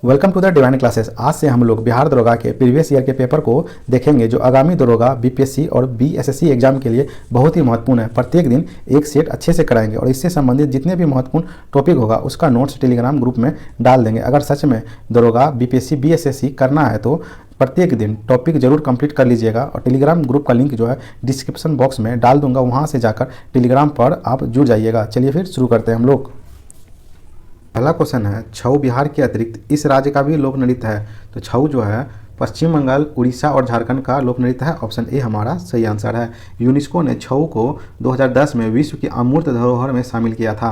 Welcome to the divine classes. आज से हम लोग बिहार दरोगा के प्रीवियस ईयर के पेपर को देखेंगे जो आगामी दरोगा बीपीएससी और बीएसएससी एग्जाम के लिए बहुत ही महत्वपूर्ण है। प्रत्येक दिन एक सेट अच्छे से कराएंगे और इससे संबंधित जितने भी महत्वपूर्ण टॉपिक होगा उसका नोट्स टेलीग्राम ग्रुप में डाल देंगे। अगर सच में दरोगा बीपीएससी बीएसएससी करना है तो प्रत्येक दिन टॉपिक जरूर कंप्लीट कर लीजिएगा और टेलीग्राम ग्रुप का लिंक जो है डिस्क्रिप्शन बॉक्स में डाल दूंगा, वहाँ से जाकर टेलीग्राम पर आप जुड़ जाइएगा। चलिए फिर शुरू करते हैं हम लोग। पहला क्वेश्चन है, छऊ बिहार के अतिरिक्त इस राज्य का भी लोक नृत्य है। तो छऊ जो है पश्चिम बंगाल, उड़ीसा और झारखंड का लोक नृत्य है। ऑप्शन ए हमारा सही आंसर है। यूनेस्को ने छऊ को 2010 में विश्व की अमूर्त धरोहर में शामिल किया था।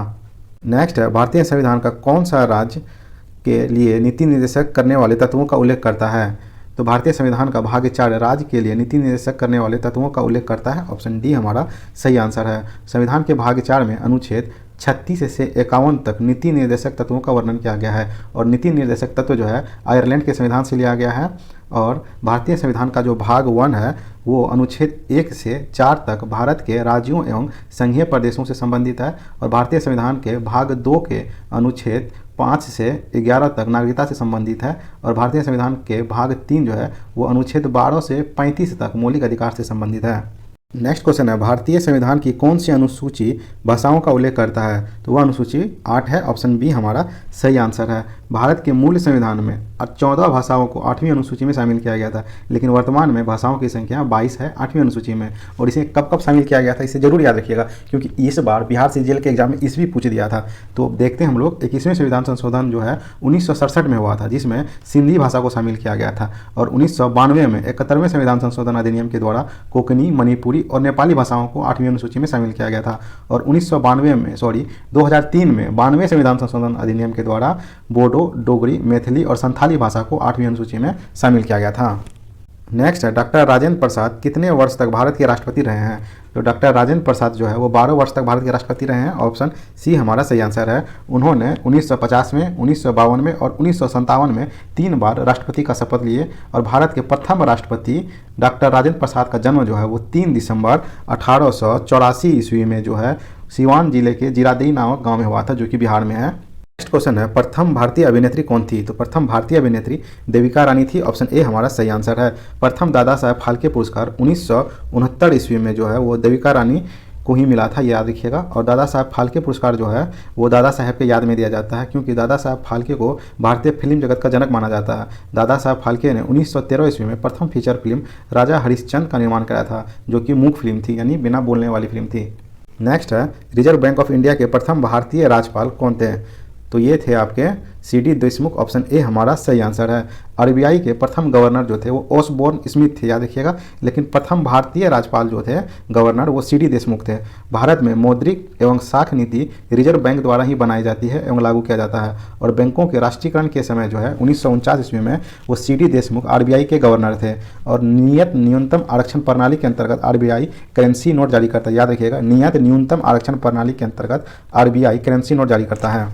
नेक्स्ट है, भारतीय संविधान का कौन सा राज्य के लिए नीति निर्देशक करने वाले तत्वों का उल्लेख करता है। तो भारतीय संविधान का भाग 4 राज्य के लिए नीति निर्देशक करने वाले तत्वों का उल्लेख करता है। ऑप्शन डी हमारा सही आंसर है। संविधान के भाग 4 में अनुच्छेद 36 से 51 तक नीति निर्देशक तत्वों का वर्णन किया गया है और नीति निर्देशक तत्व जो है आयरलैंड के संविधान से लिया गया है। और भारतीय संविधान का जो भाग 1 है वो अनुच्छेद 1 से 4 तक भारत के राज्यों एवं संघीय प्रदेशों से संबंधित है और भारतीय संविधान के भाग 2 के अनुच्छेद 5 से 11 तक नागरिकता से संबंधित है और भारतीय संविधान के भाग 3 जो है वो अनुच्छेद 12 से 35 तक मौलिक अधिकार से संबंधित है। नेक्स्ट क्वेश्चन है, भारतीय संविधान की कौन सी अनुसूची भाषाओं का उल्लेख करता है। तो वह अनुसूची 8 है। ऑप्शन बी हमारा सही आंसर है। भारत के मूल संविधान में 14 भाषाओं को 8वीं अनुसूची में शामिल किया गया था, लेकिन वर्तमान में भाषाओं की संख्या 22 है 8वीं अनुसूची में। और इसे कब कब शामिल किया गया था इसे जरूर याद रखिएगा, क्योंकि इस बार बिहार सीजीएल के एग्जाम में ईस्वी पूछ दिया था। तो देखते हैं हम लोग 21वें संविधान संशोधन जो है 1967 में हुआ था, जिसमें सिंधी भाषा को शामिल किया गया था। और 1992 में 71वें संविधान संशोधन अधिनियम के द्वारा कोंकणी, मणिपुरी और नेपाली भाषाओं को 8वीं अनुसूची में शामिल किया गया था। और 2003 में 92वें संविधान संशोधन अधिनियम के द्वारा बोडो, डोगरी, मैथिली और संथाली भाषा को 8वीं अनुसूची में शामिल किया गया था। नेक्स्ट है, डॉक्टर राजेंद्र प्रसाद कितने वर्ष तक भारत के राष्ट्रपति रहे हैं। तो डॉक्टर राजेंद्र प्रसाद जो है वो 12 वर्ष तक भारत के राष्ट्रपति रहे हैं। ऑप्शन सी हमारा सही आंसर है। उन्होंने 1950 में, 1952 में और 1957 में 3 बार राष्ट्रपति का शपथ लिए और भारत के प्रथम राष्ट्रपति डॉक्टर राजेंद्र प्रसाद का जन्म जो है वो 3 दिसंबर 1884 ईस्वी में जो है सिवान जिले के जीरादेई नामक गाँव में हुआ था, जो कि बिहार में है। नेक्स्ट क्वेश्चन है, प्रथम भारतीय अभिनेत्री कौन थी। तो प्रथम भारतीय अभिनेत्री देविका रानी थी। ऑप्शन ए हमारा सही आंसर है। प्रथम दादा साहब फाल्के पुरस्कार 1969 ईस्वी में जो है वो देविका रानी को ही मिला था, याद रखिएगा। और दादा साहब फाल्के पुरस्कार जो है वो दादा साहब के याद में दिया जाता है, क्योंकि दादा साहब फाल्के को भारतीय फिल्म जगत का जनक माना जाता है। दादा साहब फाल्के ने 1913 ईस्वी में प्रथम फीचर फिल्म राजा हरिश्चंद्र का निर्माण कराया था, जो कि मूक फिल्म थी, यानी बिना बोलने वाली फिल्म थी। नेक्स्ट है, रिजर्व बैंक ऑफ इंडिया के प्रथम भारतीय राज्यपाल कौन थे। तो ये थे आपके सी.डी. देशमुख। ऑप्शन ए हमारा सही आंसर है। आरबीआई के प्रथम गवर्नर जो थे वो ओसबोर्न स्मिथ थे, याद रखिएगा। लेकिन प्रथम भारतीय राज्यपाल जो थे गवर्नर वो सी.डी. देशमुख थे। भारत में मौद्रिक एवं साख नीति रिजर्व बैंक द्वारा ही बनाई जाती है एवं लागू किया जाता है और बैंकों के राष्ट्रीयकरण के समय जो है 1949 ईस्वी में वो सी.डी. देशमुख आरबीआई के गवर्नर थे। और नियत न्यूनतम आरक्षण प्रणाली के अंतर्गत आरबीआई करेंसी नोट जारी करता है, याद रखिएगा। नियत न्यूनतम आरक्षण प्रणाली के अंतर्गत आरबीआई करेंसी नोट जारी करता है।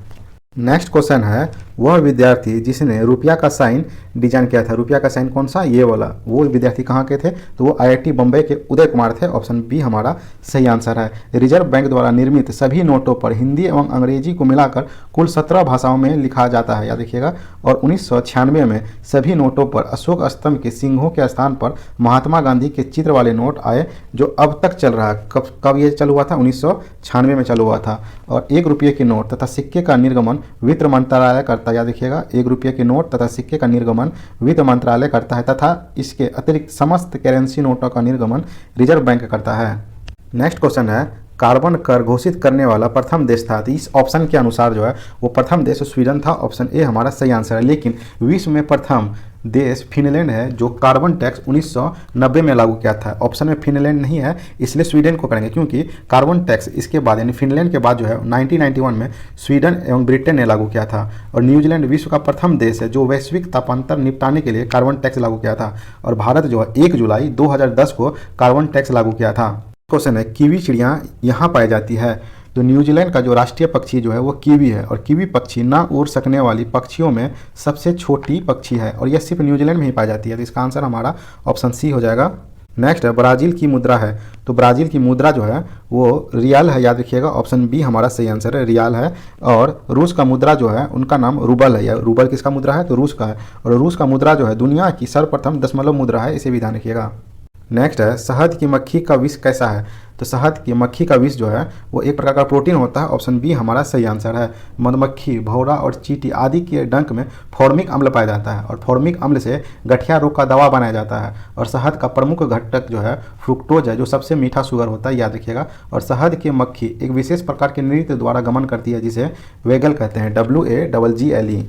नेक्स्ट क्वेश्चन है, वह विद्यार्थी जिसने रुपया का साइन डिजाइन किया था। रुपया का साइन कौन सा, ये वाला। वो विद्यार्थी कहाँ के थे, तो वो आईआईटी बम्बई के उदय कुमार थे। ऑप्शन बी हमारा सही आंसर है। रिजर्व बैंक द्वारा निर्मित सभी नोटों पर हिंदी एवं अंग्रेजी को मिलाकर कुल 17 भाषाओं में लिखा जाता है, याद रखिएगा। और 1996 में सभी नोटों पर अशोक स्तंभ के सिंहों के स्थान पर महात्मा गांधी के चित्र वाले नोट आए, जो अब तक चल रहा है। कब ये चालू हुआ था, 1996 में चालू हुआ था। और 1 रुपये के नोट तथा सिक्के का निर्गमन वित्त मंत्रालय करता है, याद रखिएगा। 1 रुपये के नोट तथा सिक्के का निर्गमन वित्त मंत्रालय करता है तथा इसके अतिरिक्त समस्त करेंसी नोटों का निर्गमन रिजर्व बैंक करता है। नेक्स्ट क्वेश्चन है, कार्बन कर घोषित करने वाला प्रथम देश था। तो इस ऑप्शन के अनुसार जो है वो प्रथम देश स्वीडन था। ऑप्शन ए हमारा सही आंसर है। लेकिन विश्व में प्रथम देश फिनलैंड है, जो कार्बन टैक्स 1990 में लागू किया था। ऑप्शन में फिनलैंड नहीं है, इसलिए स्वीडन को करेंगे, क्योंकि कार्बन टैक्स इसके बाद यानी फिनलैंड के बाद जो है 1991 में स्वीडन एवं ब्रिटेन ने लागू किया था। और न्यूजीलैंड विश्व का प्रथम देश है जो वैश्विक तापांतर निपटाने के लिए कार्बन टैक्स लागू किया था। और भारत जो है 1 जुलाई 2010 को कार्बन टैक्स लागू किया था। क्वेश्चन है, कीवी चिड़िया यहाँ पाई जाती है। तो न्यूजीलैंड का जो राष्ट्रीय पक्षी जो है वो कीवी है और कीवी पक्षी ना उड़ सकने वाली पक्षियों में सबसे छोटी पक्षी है और यह सिर्फ न्यूजीलैंड में ही पाई जाती है। तो इसका आंसर हमारा ऑप्शन सी हो जाएगा। नेक्स्ट है ब्राज़ील की मुद्रा है, तो ब्राज़ील की मुद्रा जो है वो रियाल है, याद रखिएगा, ऑप्शन बी हमारा सही आंसर है, रियाल है। और रूस का मुद्रा जो है उनका नाम रूबल है, या रूबल किसका मुद्रा है, तो रूस का है। और रूस का मुद्रा जो है दुनिया की सर्वप्रथम दशमलव मुद्रा है, इसे भी ध्यान रखिएगा। नेक्स्ट है शहद की मक्खी का विष कैसा है, तो शहद की मक्खी का विष जो है वो एक प्रकार का प्रोटीन होता है, ऑप्शन बी हमारा सही आंसर है। मधुमक्खी, भौरा और चींटी आदि के डंक में फॉर्मिक अम्ल पाया जाता है और फॉर्मिक अम्ल से गठिया रोग का दवा बनाया जाता है। और शहद का प्रमुख घटक जो है फ्रुक्टोज है, जो सबसे मीठा शुगर होता है, याद रखिएगा। और शहद की मक्खी एक विशेष प्रकार के नृत्य द्वारा गमन करती है, जिसे वेगल कहते हैं, WAGGLE।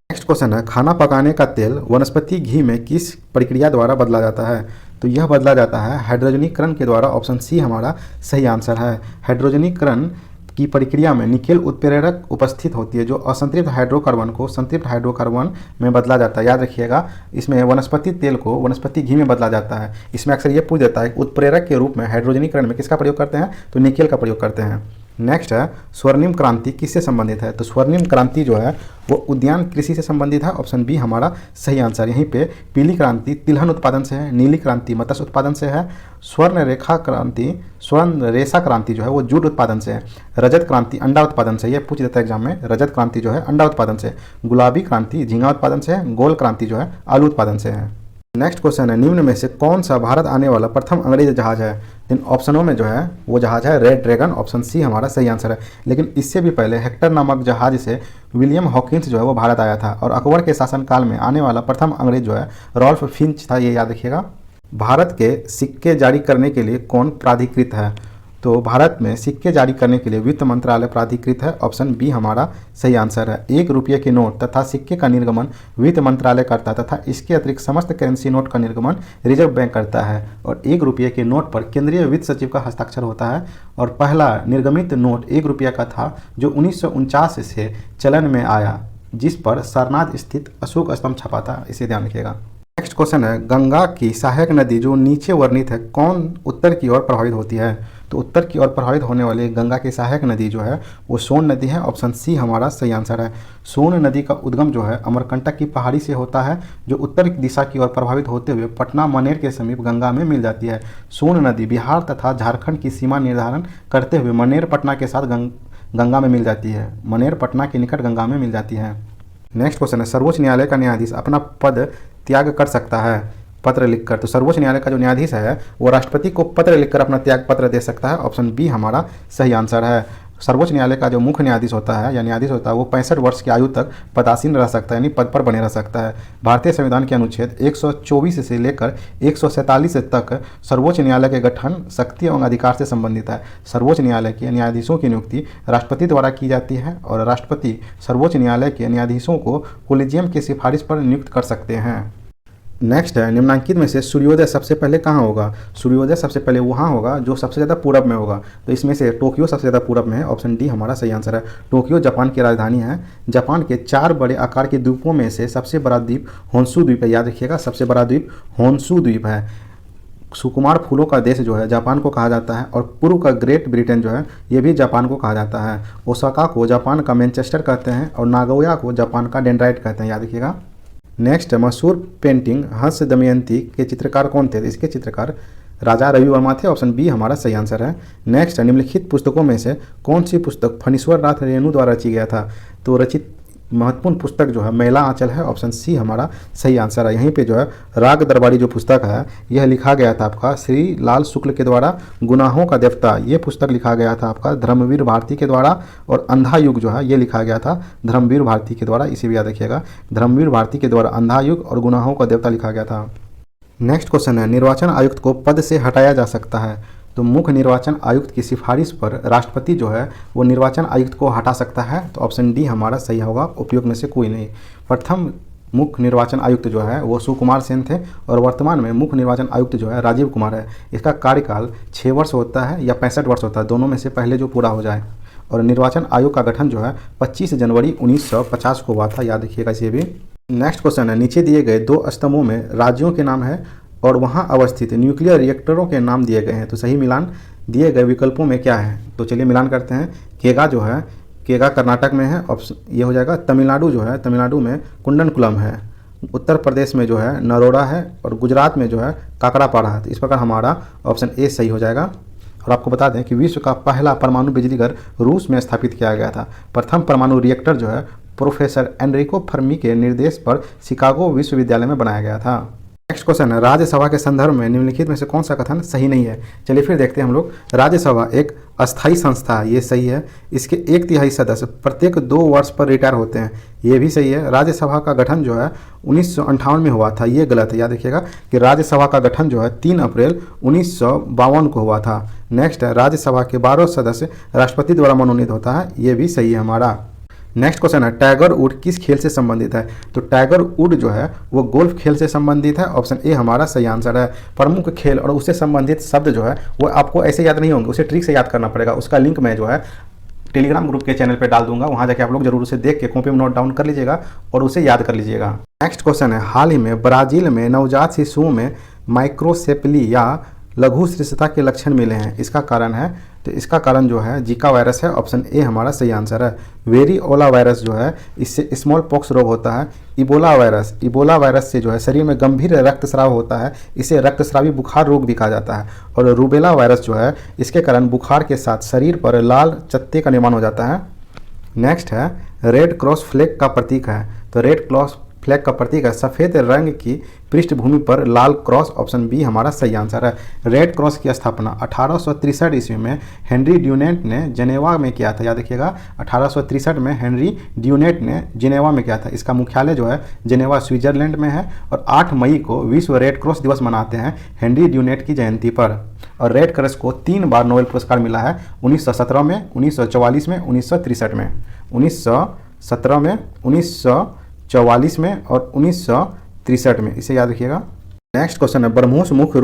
नेक्स्ट क्वेश्चन है खाना पकाने का तेल वनस्पति घी में किस प्रक्रिया द्वारा बदला जाता है, तो यह बदला जाता है हाइड्रोजनीकरण के द्वारा, ऑप्शन सी हमारा सही आंसर है। हाइड्रोजनीकरण की प्रक्रिया में निकेल उत्प्रेरक उपस्थित होती है, जो असंतृप्त हाइड्रोकार्बन को संतृप्त हाइड्रोकार्बन में बदला जाता है, याद रखिएगा। इसमें वनस्पति तेल को वनस्पति घी में बदला जाता है। इसमें अक्सर ये पूछ देता है उत्प्रेरक के रूप में हाइड्रोजनीकरण में किसका प्रयोग करते हैं, तो निकेल का प्रयोग करते हैं। नेक्स्ट है स्वर्णिम क्रांति किससे संबंधित है, तो स्वर्णिम क्रांति जो है वो उद्यान कृषि से संबंधित है, ऑप्शन बी हमारा सही आंसर। यहीं पे पीली क्रांति तिलहन उत्पादन से है, नीली क्रांति मत्स्य उत्पादन से है, स्वर्ण रेशा क्रांति जो है वो जूट उत्पादन से है, रजत क्रांति अंडा उत्पादन से, ये पूछ देता है एग्जाम में, रजत क्रांति जो है अंडा उत्पादन से, गुलाबी क्रांति झींगा उत्पादन से है, गोल क्रांति जो है आलू उत्पादन से है। नेक्स्ट क्वेश्चन है निम्न में से कौन सा भारत आने वाला प्रथम अंग्रेज जहाज है, इन ऑप्शनों में जो है वो जहाज है रेड ड्रैगन, ऑप्शन सी हमारा सही आंसर है। लेकिन इससे भी पहले हेक्टर नामक जहाज से विलियम हॉकिंस जो है वो भारत आया था। और अकबर के शासनकाल में आने वाला प्रथम अंग्रेज जो है रॉल्फ फिंच था, ये याद रखिएगा। भारत के सिक्के जारी करने के लिए कौन प्राधिकृत है, तो भारत में सिक्के जारी करने के लिए वित्त मंत्रालय प्राधिकृत है, ऑप्शन बी हमारा सही आंसर है। 1 रुपये के नोट तथा सिक्के का निर्गमन वित्त मंत्रालय करता है तथा इसके अतिरिक्त समस्त करेंसी नोट का निर्गमन रिजर्व बैंक करता है। और 1 रुपये के नोट पर केंद्रीय वित्त सचिव का हस्ताक्षर होता है। और पहला निर्गमित नोट 1 रुपये का था, जो 1949 से चलन में आया, जिस पर सारनाथ स्थित अशोक स्तंभ छपा था, इसे ध्यान रखिएगा। नेक्स्ट क्वेश्चन है गंगा की सहायक नदी जो नीचे वर्णित है कौन उत्तर की ओर प्रभावित होती है, तो उत्तर की ओर प्रभावित होने वाली गंगा की सहायक नदी जो है वो सोन नदी है, ऑप्शन सी हमारा सही आंसर है। सोन नदी का उद्गम जो है अमरकंटक की पहाड़ी से होता है, जो उत्तर दिशा की ओर प्रभावित होते हुए पटना मनेर के समीप गंगा में मिल जाती है। सोन नदी बिहार तथा झारखंड की सीमा निर्धारण करते हुए मनेर पटना के साथ गंगा में मिल जाती है, मनेर पटना के निकट गंगा में मिल जाती है। नेक्स्ट क्वेश्चन है सर्वोच्च न्यायालय का न्यायाधीश अपना पद त्याग कर सकता है पत्र लिखकर, तो सर्वोच्च न्यायालय का जो न्यायाधीश है वो राष्ट्रपति को पत्र लिखकर अपना त्याग पत्र दे सकता है, ऑप्शन बी हमारा सही आंसर है। सर्वोच्च न्यायालय का जो मुख्य न्यायाधीश होता है या न्यायाधीश होता है वो 65 वर्ष की आयु तक पदासीन रह सकता है, यानी पद पर बने रह सकता है। भारतीय संविधान के अनुच्छेद 124 से लेकर 147 तक सर्वोच्च न्यायालय के गठन शक्ति एवं अधिकार से संबंधित है। सर्वोच्च न्यायालय के न्यायाधीशों की नियुक्ति राष्ट्रपति द्वारा की जाती है और राष्ट्रपति सर्वोच्च न्यायालय के न्यायाधीशों को कोलिजियम की सिफारिश पर नियुक्त कर सकते हैं। नेक्स्ट है निम्नलिखित में से सूर्योदय सबसे पहले कहाँ होगा, सूर्योदय सबसे पहले वहाँ होगा जो सबसे ज़्यादा पूरब में होगा, तो इसमें से टोक्यो सबसे ज़्यादा पूरब में है, ऑप्शन डी हमारा सही आंसर है। टोक्यो जापान की राजधानी है। जापान के 4 बड़े आकार के द्वीपों में से सबसे बड़ा द्वीप होन्शु द्वीप है, याद रखिएगा, सबसे बड़ा द्वीप होन्शु द्वीप है। सुकुमार फूलों का देश जो है जापान को कहा जाता है। और पूर्व का ग्रेट ब्रिटेन जो है ये भी जापान को कहा जाता है। ओसाका को जापान का मैनचेस्टर कहते हैं और नागोया को जापान का डेंड्राइट कहते हैं, याद रखिएगा। नेक्स्ट मशहूर पेंटिंग हंस दमयंती के चित्रकार कौन थे, इसके चित्रकार राजा रवि वर्मा थे, ऑप्शन बी हमारा सही आंसर है। नेक्स्ट निम्नलिखित पुस्तकों में से कौन सी पुस्तक फणीश्वर नाथ रेणु द्वारा रची गया था, तो रचित महत्वपूर्ण पुस्तक जो है मैला आंचल है, ऑप्शन सी हमारा सही आंसर है। यहीं पे जो है राग दरबारी जो पुस्तक है यह लिखा गया था आपका श्री लाल शुक्ल के द्वारा। गुनाहों का देवता ये पुस्तक लिखा गया था आपका धर्मवीर भारती के द्वारा। और अंधा युग जो है ये लिखा गया था धर्मवीर भारती के द्वारा, इसे भी याद रखिएगा, धर्मवीर भारती के द्वारा अंधा युग और गुनाहों का देवता लिखा गया था। नेक्स्ट क्वेश्चन है निर्वाचन आयुक्त को पद से हटाया जा सकता है, तो मुख्य निर्वाचन आयुक्त की सिफारिश पर राष्ट्रपति जो है वो निर्वाचन आयुक्त को हटा सकता है, तो ऑप्शन डी हमारा सही होगा, उपयुक्त में से कोई नहीं। प्रथम मुख्य निर्वाचन आयुक्त जो है वो सुकुमार सेन थे और वर्तमान में मुख्य निर्वाचन आयुक्त जो है राजीव कुमार है। इसका कार्यकाल 6 वर्ष होता है या 65 वर्ष होता है, दोनों में से पहले जो पूरा हो जाए। और निर्वाचन आयोग का गठन जो है 25 जनवरी 1950 को हुआ था, याद रखिएगा इसे भी। नेक्स्ट क्वेश्चन है नीचे दिए गए 2 स्तंभों में राज्यों के नाम है और वहाँ अवस्थित न्यूक्लियर रिएक्टरों के नाम दिए गए हैं, तो सही मिलान दिए गए विकल्पों में क्या है, तो चलिए मिलान करते हैं। केगा जो है केगा कर्नाटक में है, ऑप्शन ये हो जाएगा। तमिलनाडु जो है तमिलनाडु में कुंडनकुलम है। उत्तर प्रदेश में जो है नरोड़ा है और गुजरात में जो है काकरापाड़ा है। तो इस प्रकार हमारा ऑप्शन ए सही हो जाएगा। और आपको बता दें कि विश्व का पहला परमाणु बिजली घर रूस में स्थापित किया गया था। प्रथम परमाणु रिएक्टर जो है प्रोफेसर एनरिको फर्मी के निर्देश पर शिकागो विश्वविद्यालय में बनाया गया था। नेक्स्ट क्वेश्चन है, राज्यसभा के संदर्भ में निम्नलिखित में से कौन सा कथन सही नहीं है। चलिए फिर देखते हैं हम लोग। राज्यसभा एक अस्थायी संस्था है, ये सही है। इसके 1/3 सदस्य प्रत्येक 2 वर्ष पर रिटायर होते हैं, ये भी सही है। राज्यसभा का गठन जो है 1958 में हुआ था, ये गलत है। याद रखिएगा कि राज्यसभा का गठन जो है 3 अप्रैल 1952 को हुआ था। नेक्स्ट है, राज्यसभा के 12 सदस्य राष्ट्रपति द्वारा मनोनीत होता है, ये भी सही है हमारा। नेक्स्ट क्वेश्चन है, टाइगर वुड किस खेल से संबंधित है। तो टाइगर वुड जो है वो गोल्फ खेल से संबंधित है। ऑप्शन ए हमारा सही आंसर है। प्रमुख खेल और उससे संबंधित शब्द जो है वो आपको ऐसे याद नहीं होंगे, उसे ट्रिक से याद करना पड़ेगा। उसका लिंक मैं जो है टेलीग्राम ग्रुप के चैनल पे डाल दूंगा, वहां जाके आप लोग जरूर उसे देख के कॉपी में नोट डाउन कर लीजिएगा और उसे याद कर लीजिएगा। नेक्स्ट क्वेश्चन है, हाल ही में ब्राजील में नवजात शिशुओं में माइक्रोसेफली या लघु शिशुता के लक्षण मिले हैं, इसका कारण है। तो इसका कारण जो है जीका वायरस है। ऑप्शन ए हमारा सही आंसर है। वेरिओला वायरस जो है इससे स्मॉल पॉक्स रोग होता है। इबोला वायरस से जो है शरीर में गंभीर रक्तस्राव होता है, इसे रक्तस्रावी बुखार रोग भी कहा जाता है। और रूबेला वायरस जो है इसके कारण बुखार के साथ शरीर पर लाल चत्ते का निर्माण हो जाता है। नेक्स्ट है, रेड क्रॉस फ्लैग का प्रतीक है। तो रेड क्रॉस फ्लैग का प्रतीक है सफ़ेद रंग की पृष्ठभूमि पर लाल क्रॉस। ऑप्शन बी हमारा सही आंसर है। रेड क्रॉस की स्थापना 1863 ईस्वी में हेनरी ड्यूनेट ने जेनेवा में किया था। याद रखिएगा 1863 में हेनरी ड्यूनेट ने जेनेवा में किया था। इसका मुख्यालय जो है जेनेवा स्विट्जरलैंड में है। और 8 मई को विश्व रेड क्रॉस दिवस मनाते हैं हेनरी ड्यूनेट की जयंती पर। और रेड क्रॉस को 3 बार नोबेल पुरस्कार मिला है, 1917 में, 1944 में, 1963 में। 1917 में, 1944 में और 1963 में, इसे याद रखिएगा। नेक्स्ट क्वेश्चन है, ब्रह्मोस मुख्य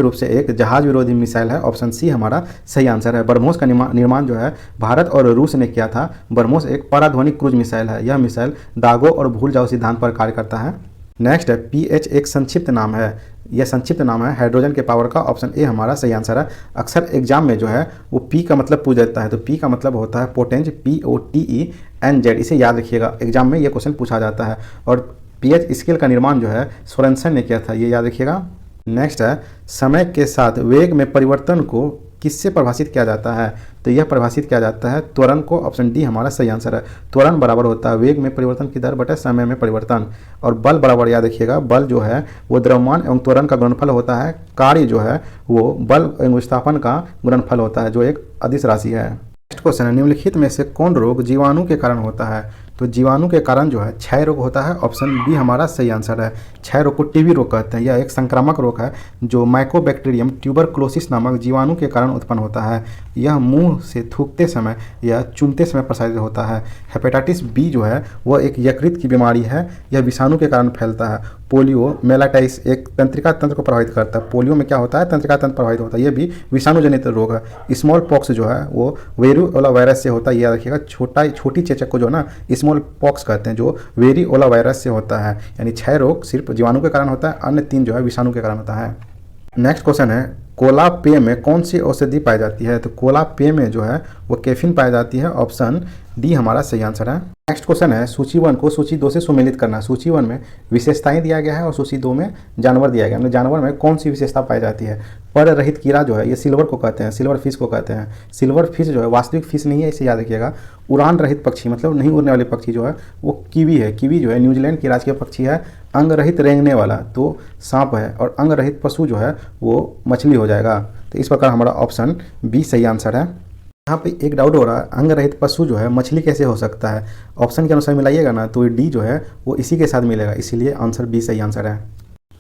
रूप से एक जहाज विरोधी मिसाइल है। ऑप्शन सी हमारा सही आंसर है। ब्रह्मोस का निर्माण जो है भारत और रूस ने किया था। ब्रह्मोस एक पराध्वनिक क्रूज मिसाइल है। यह मिसाइल दागो और भूल जाओ सिद्धांत पर कार्य करता है। नेक्स्ट है, पीएच एक संक्षिप्त नाम है। यह संक्षिप्त नाम है हाइड्रोजन के पावर का। ऑप्शन ए हमारा सही आंसर है। अक्सर एग्जाम में जो है वो पी का मतलब पूछ देता है। तो पी का मतलब होता है पोटेंज, POTENZ, इसे याद रखिएगा, एग्जाम में ये क्वेश्चन पूछा जाता है। और पीएच स्केल का निर्माण जो है सोरेनसन ने किया था, ये याद रखिएगा। नेक्स्ट है, समय के साथ वेग में परिवर्तन को किससे परिभाषित किया जाता है। तो यह परिभाषित किया जाता है त्वरण को। ऑप्शन डी हमारा सही आंसर है। त्वरण बराबर होता है वेग में परिवर्तन की दर बटे समय में परिवर्तन। और बल बराबर, याद रखिएगा, बल जो है वो द्रव्यमान एवं त्वरण का गुणनफल होता है। कार्य जो है वो बल एवं विस्थापन का गुणनफल होता है, जो एक अदिश राशि है। नेक्स्ट क्वेश्चन है, निम्नलिखित में से कौन रोग जीवाणु के कारण होता है। तो जीवाणु के कारण जो है क्षय रोग होता है। ऑप्शन बी हमारा सही आंसर है। क्षय रोग को टीबी रोग कहते हैं। यह एक संक्रामक रोग है जो माइकोबैक्टीरियम ट्यूबरक्लोसिस नामक जीवाणु के कारण उत्पन्न होता है। यह मुंह से थूकते समय या चूमते समय प्रसारित होता है। हेपेटाइटिस बी जो है वह एक यकृत की बीमारी है। यह विषाणु के कारण फैलता है। पोलियो मेलाटाइटिस एक तंत्रिका तंत्र को प्रभावित करता है। पोलियो में क्या होता है, तंत्रिका तंत्र प्रभावित होता है। यह भी विषाणु जनित रोग है। स्मॉल पॉक्स जो है वो वेरिओला वायरस से होता है। याद रखिएगा, छोटी चेचक को जो ना स्मॉल पॉक्स कहते हैं, जो वेरिओला वायरस से होता है। यानी क्षय रोग सिर्फ जीवाणु के कारण होता है, अन्य 3 जो है विषाणु के कारण होता है। नेक्स्ट क्वेश्चन है, कोला पेय में कौन सी औषधि पाई जाती है। तो कोला पेय में जो है वो कैफीन पाई जाती है। ऑप्शन डी हमारा सही आंसर है। नेक्स्ट क्वेश्चन है, सूची 1 को सूची 2 से सुमेलित करना। सूची 1 में विशेषताएं दिया गया है और सूची 2 में जानवर दिया गया है। जानवर में कौन सी विशेषता पाई जाती है। पर रहित कीड़ा जो है ये सिल्वर को कहते हैं, सिल्वर फिश को कहते हैं। सिल्वर फिश जो है वास्तविक फिश नहीं है, इसे याद रखिएगा। उड़ान रहित पक्षी मतलब नहीं उड़ने वाले पक्षी जो है वो कीवी है। कीवी जो है न्यूजीलैंड की राजकीय पक्षी है। अंग रहित रेंगने वाला तो सांप है। और अंग रहित पशु जो है वो मछली हो जाएगा। तो इस प्रकार हमारा ऑप्शन बी सही आंसर है। यहाँ पे एक डाउट हो रहा है, अंग रहित पशु जो है मछली कैसे हो सकता है। ऑप्शन के अनुसार मिलाइएगा ना तो डी जो है वो इसी के साथ मिलेगा, इसीलिए आंसर बी सही आंसर है।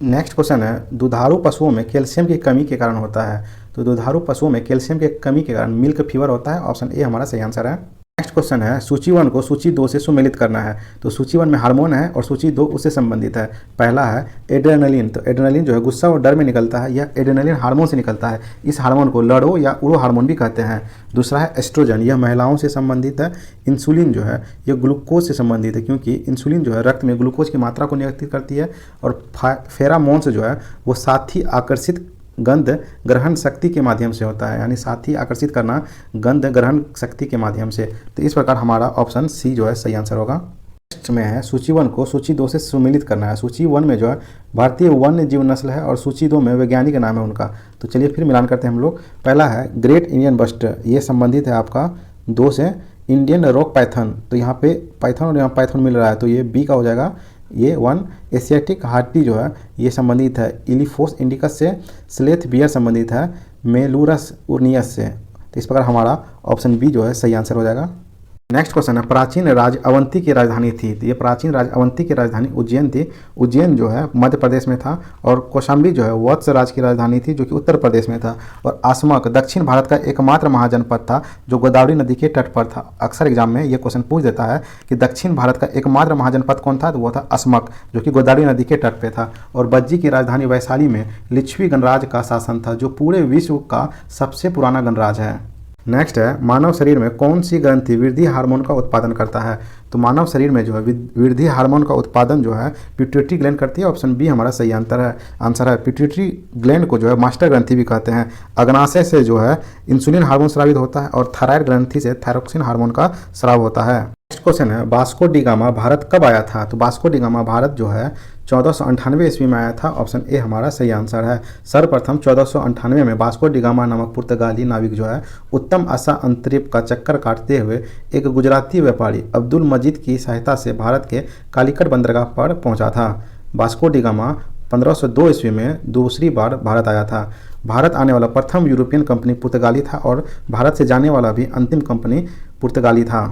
नेक्स्ट क्वेश्चन है, दुधारू पशुओं में कैल्शियम की कमी के कारण होता है। तो दुधारू पशुओं में कैल्शियम की कमी के कारण मिल्क फीवर होता है। ऑप्शन ए हमारा सही आंसर है। नेक्स्ट क्वेश्चन है, सूची 1 को सूची 2 से सुमेलित करना है। तो सूची 1 में हार्मोन है और सूची 2 उससे संबंधित है। पहला है एड्रेनलिन। तो एड्रेनलिन जो है गुस्सा और डर में निकलता है। यह एड्रेनलिन हार्मोन से निकलता है। इस हार्मोन को लड़ो या उड़ो हार्मोन भी कहते हैं। दूसरा है एस्ट्रोजन, यह महिलाओं से संबंधित है। इंसुलिन जो है यह ग्लूकोज से संबंधित है, क्योंकि इंसुलिन जो है रक्त में ग्लूकोज की मात्रा को नियंत्रित करती है। और फेरामोन्स जो है वो साथी आकर्षित गंध ग्रहण शक्ति के माध्यम से होता है। यानी साथी आकर्षित करना गंध ग्रहण शक्ति के माध्यम से। तो इस प्रकार हमारा ऑप्शन सी जो है सही आंसर होगा। नेक्स्ट में है सूची 1 को सूची 2 से सम्मिलित करना है। सूची 1 में जो है भारतीय वन्य जीव नस्ल है और सूची 2 में वैज्ञानिक नाम है उनका। तो चलिए फिर मिलान करते हैं हम लोग। पहला है ग्रेट इंडियन बस्ट, ये संबंधित है आपका 2 से। इंडियन रॉक पाइथन, तो यहाँ पे पाइथन और यहाँ पाइथन मिल रहा है तो ये बी का हो जाएगा, ये 1। एशियाटिक हाथी जो है ये संबंधित है इलिफोस इंडिकस से। स्लेथ बियर संबंधित है मेलूरस उर्नियस से। तो इस प्रकार हमारा ऑप्शन बी जो है सही आंसर हो जाएगा। नेक्स्ट क्वेश्चन है प्राचीन राज्य अवंती की राजधानी थी। तो ये प्राचीन राज्य अवंती की राजधानी उज्जैन थी। उज्जैन जो है मध्य प्रदेश में था और कौशाम्बी जो है वत्स राज्य की राजधानी थी जो कि उत्तर प्रदेश में था। और आसमक दक्षिण भारत का एकमात्र महाजनपद था जो गोदावरी नदी के तट पर था। अक्सर एग्जाम में ये क्वेश्चन पूछ देता है कि दक्षिण भारत का एकमात्र महाजनपद कौन था, तो वो था असमक जो कि गोदावरी नदी के तट पर था। और बज्जी की राजधानी वैशाली में लिच्छवी गणराज का शासन था जो पूरे विश्व का सबसे पुराना गणराज है। नेक्स्ट है मानव शरीर में कौन सी ग्रंथि वृद्धि हार्मोन का उत्पादन करता है। तो मानव शरीर में जो है वृद्धि हार्मोन का उत्पादन जो है पिट्यूटरी ग्लैंड करती है। ऑप्शन बी हमारा सही आंसर है। पिट्यूटरी ग्लैंड को जो है मास्टर ग्रंथि भी कहते हैं। अग्नाशय से जो है इंसुलिन हार्मोन स्रावित होता है और थायराइड ग्रंथि से थायरोक्सिन हार्मोन का स्राव होता है। नेक्स्ट क्वेश्चन है वास्को डी गामा भारत कब आया था। तो वास्को डी गामा भारत जो है 1498 ईस्वी में आया था। ऑप्शन ए हमारा सही आंसर है। सर्वप्रथम 1498 में वास्को डी गामा नामक पुर्तगाली नाविक जो है उत्तम आशा अंतरिक्ष का चक्कर काटते हुए एक गुजराती व्यापारी अब्दुल मजीद की सहायता से भारत के कालीकट बंदरगाह पर पहुंचा था। वास्को डी गामा 1502 ईस्वी में दूसरी बार भारत आया था। भारत आने वाला प्रथम यूरोपियन कंपनी पुर्तगाली था और भारत से जाने वाला भी अंतिम कंपनी पुर्तगाली था।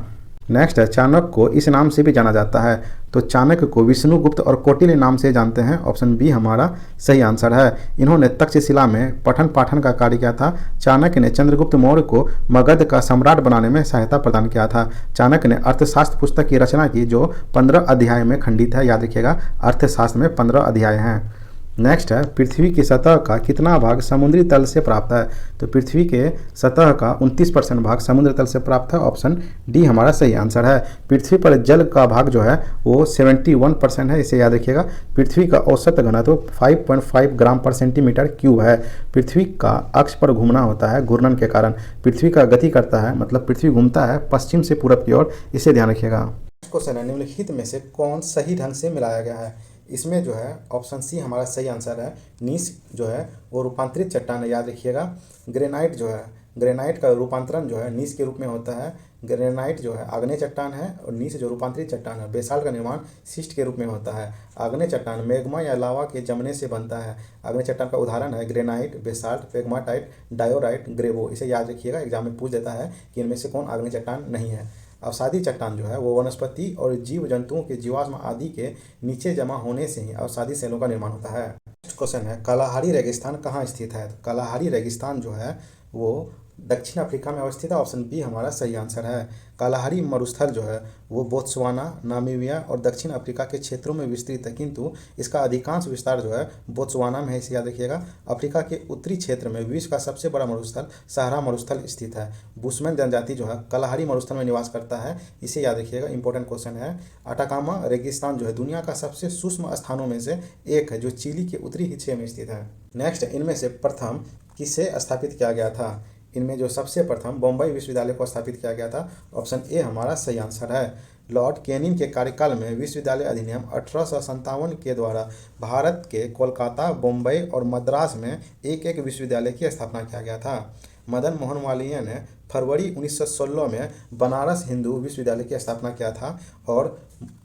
नेक्स्ट है चाणक्य को इस नाम से भी जाना जाता है। तो चाणक्य को विष्णुगुप्त और कौटिल्य नाम से जानते हैं। ऑप्शन बी हमारा सही आंसर है। इन्होंने तक्षशिला में पठन पाठन का कार्य किया था। चाणक्य ने चंद्रगुप्त मौर्य को मगध का सम्राट बनाने में सहायता प्रदान किया था। चाणक्य ने अर्थशास्त्र पुस्तक की रचना की जो 15 अध्याय में खंडित है। याद रखिएगा अर्थशास्त्र में 15 अध्याय हैं। नेक्स्ट है पृथ्वी की सतह का कितना भाग समुद्री तल से प्राप्त है। तो पृथ्वी के सतह का 29% भाग समुद्र तल से प्राप्त है। ऑप्शन डी हमारा सही आंसर है। पृथ्वी पर जल का भाग जो है वो 71% है, इसे याद रखिएगा। पृथ्वी का औसत घनत्व 5.5 ग्राम पर सेंटीमीटर क्यूब है। पृथ्वी का अक्ष पर घूमना होता है घूर्णन के कारण। पृथ्वी का गति करता है मतलब पृथ्वी घूमता है पश्चिम से पूरब की ओर, इसे ध्यान रखिएगा। क्वेश्चन है निम्नलिखित में से कौन सही ढंग से मिलाया गया है। इसमें जो है ऑप्शन सी हमारा सही आंसर है। नीस जो है वो रूपांतरित चट्टान है, याद रखिएगा। ग्रेनाइट जो है ग्रेनाइट का रूपांतरण जो है नीस के रूप में होता है। ग्रेनाइट जो है आग्नेय चट्टान है और नीस जो रूपांतरित चट्टान है। बेसाल्ट का निर्माण शिस्ट के रूप में होता है। आग्नेय चट्टान मैग्मा या लावा के जमने से बनता है। आग्नेय चट्टान का उदाहरण है ग्रेनाइट, बेसाल्ट, पेग्माटाइट, डायोराइट, ग्रेवो। इसे याद रखिएगा, एग्जाम में पूछ देता है कि इनमें से कौन आग्नेय चट्टान नहीं है। अवसादी चट्टान जो है वो वनस्पति और जीव जंतुओं के जीवाश्म आदि के नीचे जमा होने से ही अवसादी सेलों का निर्माण होता है। नेक्स्ट क्वेश्चन है कालाहारी रेगिस्तान कहाँ स्थित है। तो कालाहारी रेगिस्तान जो है वो दक्षिण अफ्रीका में अवस्थित है। ऑप्शन बी हमारा सही आंसर है। कालाहारी मरुस्थल जो है वो बोत्सवाना, नामीबिया और दक्षिण अफ्रीका के क्षेत्रों में विस्तृत है, किंतु इसका अधिकांश विस्तार जो है बोत्सवाना में है, इसे याद रखिएगा। अफ्रीका के उत्तरी क्षेत्र में विश्व का सबसे बड़ा मरुस्थल सहारा मरुस्थल स्थित है। बुशमैन जनजाति जो है कालाहारी मरुस्थल में निवास करता है, इसे याद रखिएगा, इंपॉर्टेंट क्वेश्चन है। अटाकामा रेगिस्तान जो है दुनिया का सबसे सूक्ष्म स्थानों में से एक है जो चिली के उत्तरी हिस्से में स्थित है। नेक्स्ट, इनमें से प्रथम किसे स्थापित किया गया था। इनमें जो सबसे प्रथम बम्बई विश्वविद्यालय को स्थापित किया गया था। ऑप्शन ए हमारा सही आंसर है। लॉर्ड कैनिंग के कार्यकाल में विश्वविद्यालय अधिनियम 1857 के द्वारा भारत के कोलकाता, बम्बई और मद्रास में एक एक विश्वविद्यालय की स्थापना किया गया था। मदन मोहन मालवीय ने फरवरी 1916 में बनारस हिंदू विश्वविद्यालय की स्थापना किया था और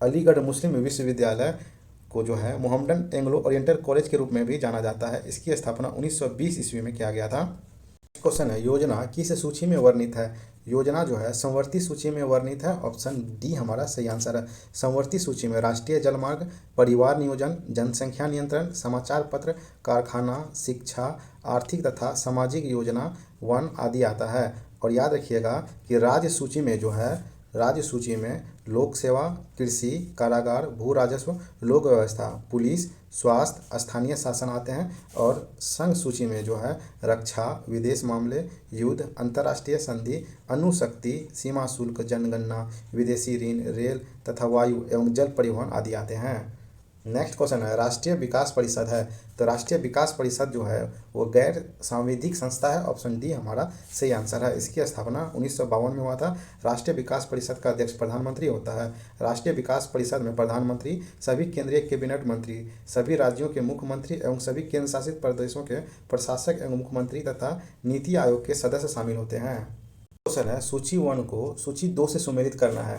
अलीगढ़ मुस्लिम विश्वविद्यालय को जो है मोहम्मडन एंग्लो ओरिएंटल कॉलेज के रूप में भी जाना जाता है। इसकी स्थापना 1920 ईस्वी में किया गया था। क्वेश्चन है योजना किस सूची में वर्णित है। योजना जो है समवर्ती सूची में वर्णित है। ऑप्शन डी हमारा सही आंसर है। समवर्ती सूची में राष्ट्रीय जलमार्ग, परिवार नियोजन, जनसंख्या नियंत्रण, समाचार पत्र, कारखाना, शिक्षा, आर्थिक तथा सामाजिक योजना, वन आदि आता है। और याद रखिएगा कि राज्य सूची में लोक सेवा, कृषि, कारागार, भू राजस्व, लोक व्यवस्था, पुलिस, स्वास्थ्य, स्थानीय शासन आते हैं। और संघ सूची में जो है रक्षा, विदेश मामले, युद्ध, अंतर्राष्ट्रीय संधि, अणुशक्ति, सीमा शुल्क, जनगणना, विदेशी ऋण, रेल तथा वायु एवं जल परिवहन आदि आते हैं। नेक्स्ट क्वेश्चन है राष्ट्रीय विकास परिषद है, तो राष्ट्रीय विकास परिषद जो है वो गैर सांविधिक संस्था है। ऑप्शन डी हमारा सही आंसर है। इसकी स्थापना 1952 में हुआ था। राष्ट्रीय विकास परिषद का अध्यक्ष प्रधानमंत्री होता है। राष्ट्रीय विकास परिषद में प्रधानमंत्री, सभी केंद्रीय कैबिनेट मंत्री, सभी राज्यों के मुख्यमंत्री एवं सभी केंद्र शासित प्रदेशों के प्रशासक एवं मुख्यमंत्री तथा नीति आयोग के सदस्य शामिल होते हैं। क्वेश्चन है सूची 1 को सूची 2 से सुमेलित करना है।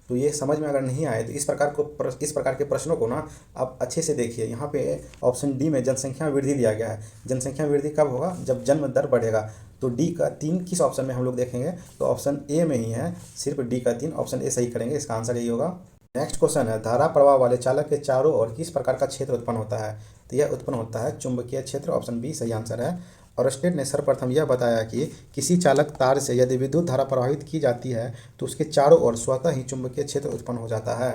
तो ये समझ में अगर नहीं आए तो इस प्रकार के प्रश्नों को ना आप अच्छे से देखिए। यहाँ पे ऑप्शन डी में जनसंख्या वृद्धि दिया गया है। जनसंख्या वृद्धि कब होगा? जब जन्म दर बढ़ेगा। तो डी का 3 किस ऑप्शन में हम लोग देखेंगे? तो ऑप्शन ए में ही है, सिर्फ डी का 3। ऑप्शन ए सही करेंगे, इसका आंसर यही होगा। नेक्स्ट क्वेश्चन है धारा प्रवाह वाले चालक के चारों ओर किस प्रकार का क्षेत्र उत्पन्न होता है? तो यह उत्पन्न होता है चुंबकीय क्षेत्र। ऑप्शन बी सही आंसर है। और स्टेट ने सर्वप्रथम यह बताया कि किसी चालक तार से यदि विद्युत धारा प्रवाहित की जाती है तो उसके चारों ओर स्वतः ही चुंबकीय क्षेत्र उत्पन्न हो जाता है।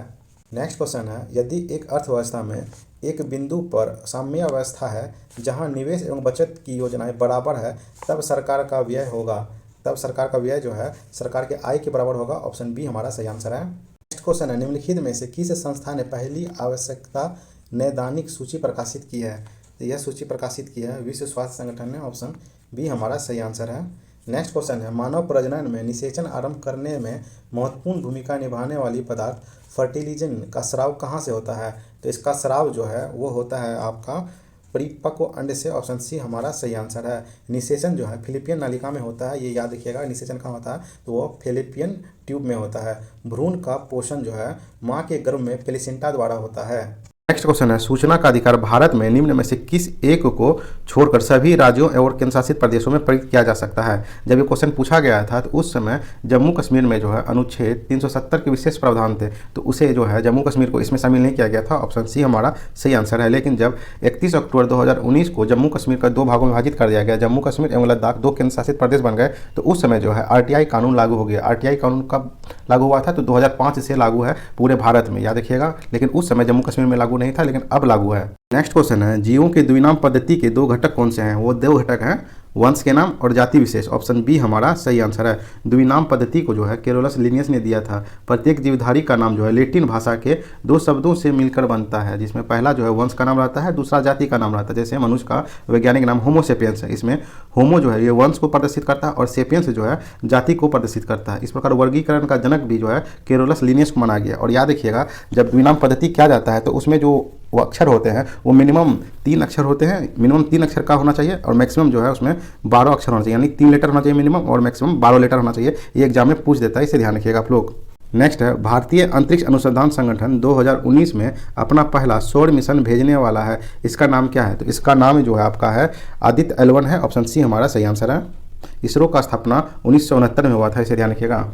नेक्स्ट क्वेश्चन है यदि एक अर्थव्यवस्था में एक बिंदु पर साम्यावस्था है जहां निवेश एवं बचत की योजनाएं बराबर है तब सरकार का व्यय होगा। तब सरकार का व्यय जो है सरकार के आय के बराबर होगा। ऑप्शन बी हमारा सही आंसर है। नेक्स्ट क्वेश्चन है निम्नलिखित में से किस संस्था ने पहली आवश्यकता नैदानिक सूची प्रकाशित की है? तो यह सूची प्रकाशित की है विश्व स्वास्थ्य संगठन ने। ऑप्शन बी हमारा सही आंसर है। नेक्स्ट क्वेश्चन है मानव प्रजनन में निषेचन आरंभ करने में महत्वपूर्ण भूमिका निभाने वाली पदार्थ फर्टिलिजन का स्राव कहाँ से होता है? तो इसका स्राव जो है वो होता है आपका परिपक्व अंड से। ऑप्शन सी हमारा सही आंसर है। निषेचन जो है फिलिपियन नलिका में होता है, ये याद रखिएगा। निषेचन कहाँ होता है? तो वो फिलिपियन ट्यूब में होता है। भ्रूण का पोषण जो है माँ के गर्भ में प्लेसेंटा द्वारा होता है। नेक्स्ट क्वेश्चन है सूचना का अधिकार भारत में निम्न में से किस एक को छोड़कर सभी राज्यों और केंद्र शासित प्रदेशों में प्रयुक्त किया जा सकता है? जब ये क्वेश्चन पूछा गया था तो उस समय जम्मू कश्मीर में जो है अनुच्छेद 370 के विशेष प्रावधान थे, तो उसे जो है जम्मू कश्मीर को इसमें शामिल नहीं किया गया था। ऑप्शन सी हमारा सही आंसर है। लेकिन जब 31 अक्टूबर 2019 को जम्मू कश्मीर का 2 भागों में विभाजित कर दिया गया, जम्मू कश्मीर एवं लद्दाख 2 केंद्र शासित प्रदेश बन गए, तो उस समय जो है RTI कानून लागू हो गया। RTI कानून कब लागू हुआ था? तो 2005 से लागू है पूरे भारत में, याद रखिएगा। लेकिन उस समय जम्मू कश्मीर में लागू नहीं था, लेकिन अब लागू है। नेक्स्ट क्वेश्चन है जीवों के द्विनाम पद्धति के 2 घटक कौन से हैं? वो 2 घटक हैं वंश के नाम और जाति विशेष। ऑप्शन बी हमारा सही आंसर है। द्विनाम पद्धति को जो है कैरोलस लिनियस ने दिया था। प्रत्येक जीवधारी का नाम जो है लैटिन भाषा के 2 शब्दों से मिलकर बनता है, जिसमें पहला जो है वंश का नाम रहता है, दूसरा जाति का नाम रहता है। जैसे मनुष्य का वैज्ञानिक नाम होमो सेपियंस है, इसमें होमो जो है ये वंश को प्रदर्शित करता है और सेपियंस जो है जाति को प्रदर्शित करता है। इस प्रकार वर्गीकरण का जनक भी जो है कैरोलस लिनियस को माना गया। और याद रखिएगा जब द्विनाम पद्धति किया जाता है तो उसमें जो वो अक्षर होते हैं वो मिनिमम 3 अक्षर होते हैं। मिनिमम 3 अक्षर का होना चाहिए और मैक्सिमम जो है उसमें 12 अक्षर होना चाहिए, यानी 3 लेटर होना चाहिए मिनिमम और मैक्सिमम 12 लेटर होना चाहिए। ये एग्जाम में पूछ देता है, इसे ध्यान रखिएगा आप लोग। नेक्स्ट है भारतीय अंतरिक्ष अनुसंधान संगठन 2019 में अपना पहला सौर मिशन भेजने वाला है, इसका नाम क्या है? तो इसका नाम जो है आपका है आदित्य L1 है। ऑप्शन सी हमारा सही आंसर है। इसरो का स्थापना 1969 में हुआ था, इसे ध्यान रखिएगा।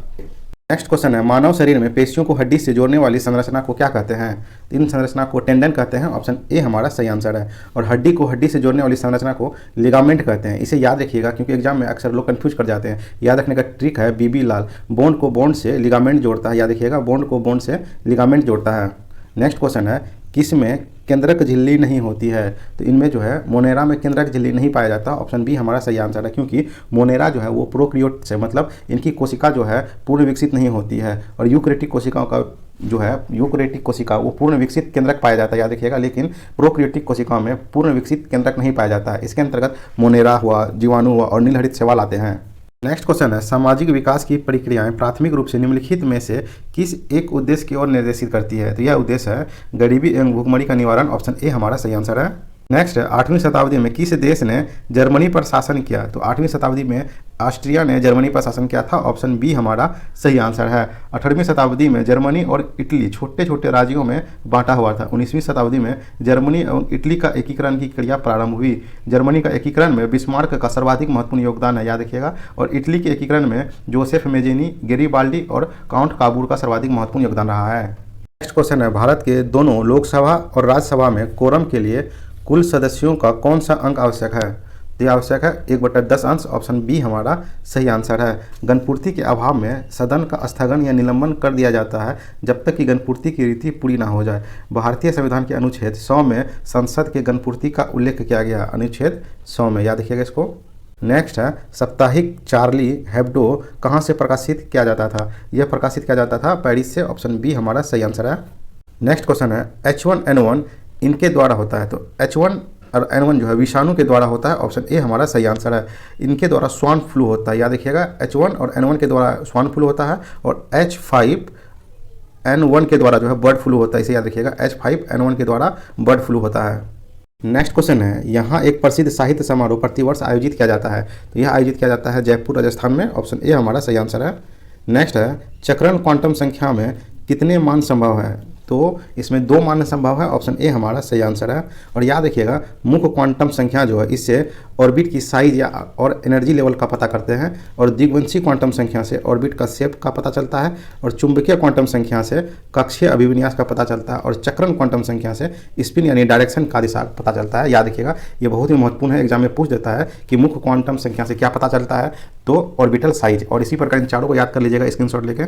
नेक्स्ट क्वेश्चन है मानव शरीर में पेशियों को हड्डी से जोड़ने वाली संरचना को क्या कहते हैं? इन संरचना को टेंडन कहते हैं। ऑप्शन ए हमारा सही आंसर है। और हड्डी को हड्डी से जोड़ने वाली संरचना को लिगामेंट कहते हैं। इसे याद रखिएगा क्योंकि एग्जाम में अक्सर लोग कंफ्यूज कर जाते हैं। याद रखने का ट्रिक है बीबी लाल, बोन्ड को बोन्ड से लिगामेंट जोड़ता है। याद रखिएगा बोन्ड को बोन्ड से लिगामेंट जोड़ता है। नेक्स्ट क्वेश्चन है किस में केंद्रक झिल्ली नहीं होती है? तो इनमें जो है मोनेरा में केंद्रक झिल्ली नहीं पाया जाता। ऑप्शन बी हमारा सही आंसर है, क्योंकि मोनेरा जो है वो प्रोक्रियोट से मतलब इनकी कोशिका जो है पूर्ण विकसित नहीं होती है। और यूकैरियोटिक कोशिकाओं का जो है यूकैरियोटिक कोशिका वो पूर्ण विकसित केंद्रक पाया जाता है, याद रखिएगा। लेकिन प्रोक्रियोटिक कोशिकाओं में पूर्ण विकसित केंद्रक नहीं पाया जाता है। इसके अंतर्गत मोनेरा हुआ, जीवाणु हुआ और नीलहरित शैवाल आते हैं। नेक्स्ट क्वेश्चन है सामाजिक विकास की प्रक्रियाएं प्राथमिक रूप से निम्नलिखित में से किस एक उद्देश्य की ओर निर्देशित करती है? तो यह उद्देश्य है गरीबी एवं भुखमरी का निवारण। ऑप्शन ए हमारा सही आंसर है। नेक्स्ट है 8वीं शताब्दी में किस देश ने जर्मनी पर शासन किया? तो 8वीं शताब्दी में ऑस्ट्रिया ने जर्मनी पर शासन किया था। ऑप्शन बी हमारा सही आंसर है। 18वीं शताब्दी में जर्मनी और इटली छोटे छोटे राज्यों में बांटा हुआ था। 19वीं शताब्दी में जर्मनी एवं इटली का एकीकरण की क्रिया प्रारंभ हुई। जर्मनी का एकीकरण में बिस्मार्क का सर्वाधिक महत्वपूर्ण योगदान है, याद रखिएगा। और इटली के एकीकरण में जोसेफ मेजेनी, गेरिबाल्डी और काउंट काबूर का सर्वाधिक महत्वपूर्ण योगदान रहा है। नेक्स्ट क्वेश्चन है भारत के दोनों लोकसभा और राज्यसभा में कोरम के लिए कुल सदस्यों का कौन सा अंक आवश्यक है? तो आवश्यक है 1/10 अंश। ऑप्शन बी हमारा सही आंसर है। गणपूर्ति के अभाव में सदन का स्थगन या निलंबन कर दिया जाता है जब तक कि गणपूर्ति की रीति पूरी ना हो जाए। भारतीय संविधान के अनुच्छेद 100 में संसद के गणपूर्ति का उल्लेख किया गया। अनुच्छेद 100 में, याद रखिएगा इसको। नेक्स्ट है साप्ताहिक चार्ली हेब्डो कहाँ से प्रकाशित किया जाता था? यह प्रकाशित किया जाता था पेरिस से। ऑप्शन बी हमारा सही आंसर है। नेक्स्ट क्वेश्चन है H1N1 इनके द्वारा होता है। तो H1 और N1 जो है विषाणु के द्वारा होता है, ऑप्शन ए हमारा सही आंसर है। इनके द्वारा स्वान फ्लू होता है, याद रखिएगा H1 और N1 के द्वारा स्वान फ्लू होता है, और H5N1 के द्वारा जो है बर्ड फ्लू होता है, इसे याद रखिएगा H5N1 के द्वारा बर्ड फ्लू होता है। नेक्स्ट क्वेश्चन है, यहाँ एक प्रसिद्ध साहित्य समारोह प्रतिवर्ष आयोजित किया जाता है, तो यह आयोजित किया जाता है जयपुर राजस्थान में, ऑप्शन ए हमारा सही आंसर है। नेक्स्ट है, चक्रण क्वांटम संख्या में कितने मान संभव है, तो इसमें 2 मान संभव है, ऑप्शन ए हमारा सही आंसर है। और याद रखिएगा मुख्य क्वांटम संख्या जो है इससे ऑर्बिट की साइज या और एनर्जी लेवल का पता करते हैं, और द्विवंशी क्वांटम संख्या से ऑर्बिट का शेप का पता चलता है, और चुंबकीय क्वांटम संख्या से कक्षीय अभिविन्यास का पता चलता है, और चक्रण क्वांटम संख्या से स्पिन यानी डायरेक्शन का दिशा पता चलता है। याद रखिएगा ये बहुत ही महत्वपूर्ण है, एग्जाम में पूछ देता है कि मुख्य क्वांटम संख्या से क्या पता चलता है, तो ऑर्बिटल साइज, और इसी प्रकार इन चारों को याद कर लीजिएगा स्क्रीनशॉट लेके।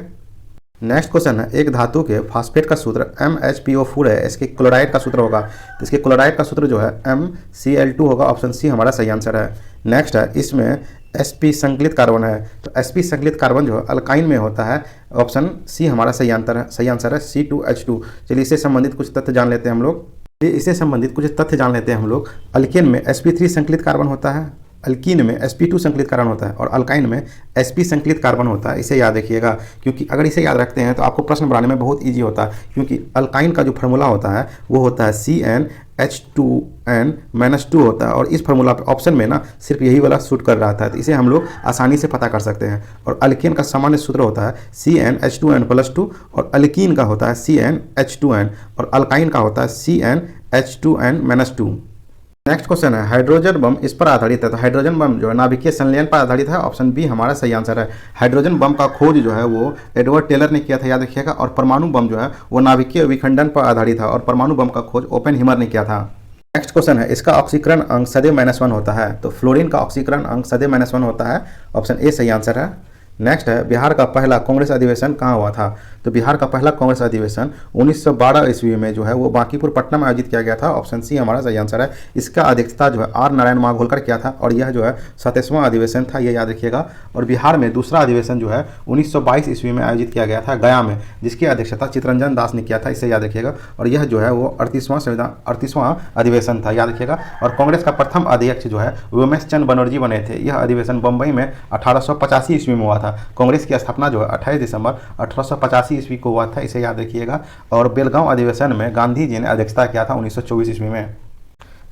नेक्स्ट क्वेश्चन है, एक धातु के फास्फेट का सूत्र MHPO4 है, इसके क्लोराइड का सूत्र होगा, तो इसके क्लोराइड का सूत्र जो है MCl2 होगा, ऑप्शन सी हमारा सही आंसर है। नेक्स्ट है, इसमें sp संकलित कार्बन है, तो sp संकलित कार्बन जो है अल्काइन में होता है, ऑप्शन सी हमारा सही आंसर है C2H2। चलिए इससे संबंधित कुछ तथ्य जान लेते हैं हम लोग। अल्केन में sp3 संकलित कार्बन होता है, अल्कीन में sp2 संकलित कार्बन होता है, और अल्काइन में sp संकलित कार्बन होता है। इसे याद रखिएगा, क्योंकि अगर इसे याद रखते हैं तो आपको प्रश्न बनाने में बहुत इजी होता है, क्योंकि अल्काइन का जो फार्मूला होता है वो होता है CnH2n-2 होता है, और इस फार्मूला पे ऑप्शन में ना सिर्फ यही वाला सूट कर रहा था, तो इसे हम लोग आसानी से पता कर सकते हैं। और अल्केन का सामान्य सूत्र होता है CnH2n+2, और अल्कीन का होता है CnH2n, और अल्काइन का होता है CnH2n-2। नेक्स्ट क्वेश्चन है, हाइड्रोजन बम इस पर आधारित है, तो हाइड्रोजन बम जो है नाभिकीय संलयन पर आधारित है, ऑप्शन बी हमारा सही आंसर है। हाइड्रोजन बम का खोज जो है वो एडवर्ड टेलर ने किया था, याद रखिएगा, और परमाणु बम जो है वो नाभिकीय विखंडन पर आधारित है, और परमाणु बम का खोज ओपेनहीमर ने किया था। नेक्स्ट क्वेश्चन है, इसका ऑक्सीकरण अंक सदैव -1 होता है, तो फ्लोरीन का ऑक्सीकरण अंक सदैव -1 होता है, ऑप्शन ए सही आंसर है। नेक्स्ट है, बिहार का पहला कांग्रेस अधिवेशन कहाँ हुआ था, तो बिहार का पहला कांग्रेस अधिवेशन 1912 ईस्वी में जो है वो बांकीपुर पटना में आयोजित किया गया था, ऑप्शन सी हमारा सही आंसर है। इसका अध्यक्षता जो है आर नारायण माघोलकर किया था, और यह जो है 27वां अधिवेशन था, ये याद रखिएगा। और बिहार में दूसरा अधिवेशन जो है 1922 ईस्वी में आयोजित किया गया था गया में, जिसकी अध्यक्षता चितरंजन दास ने किया था, इसे याद रखिएगा। और यह जो है वो 38वां अधिवेशन था, याद रखिएगा। और कांग्रेस का प्रथम अध्यक्ष जो है उमेश चंद्र बनर्जी बने थे। यह अधिवेशन बम्बई में 1885 ईस्वी में हुआ था। कांग्रेस की स्थापना जो है 28 दिसंबर 1885 ईस्वी को हुआ था, इसे याद रखिएगा। और बेलगांव अधिवेशन में गांधी जी ने अध्यक्षता किया था 1924 ईस्वी में।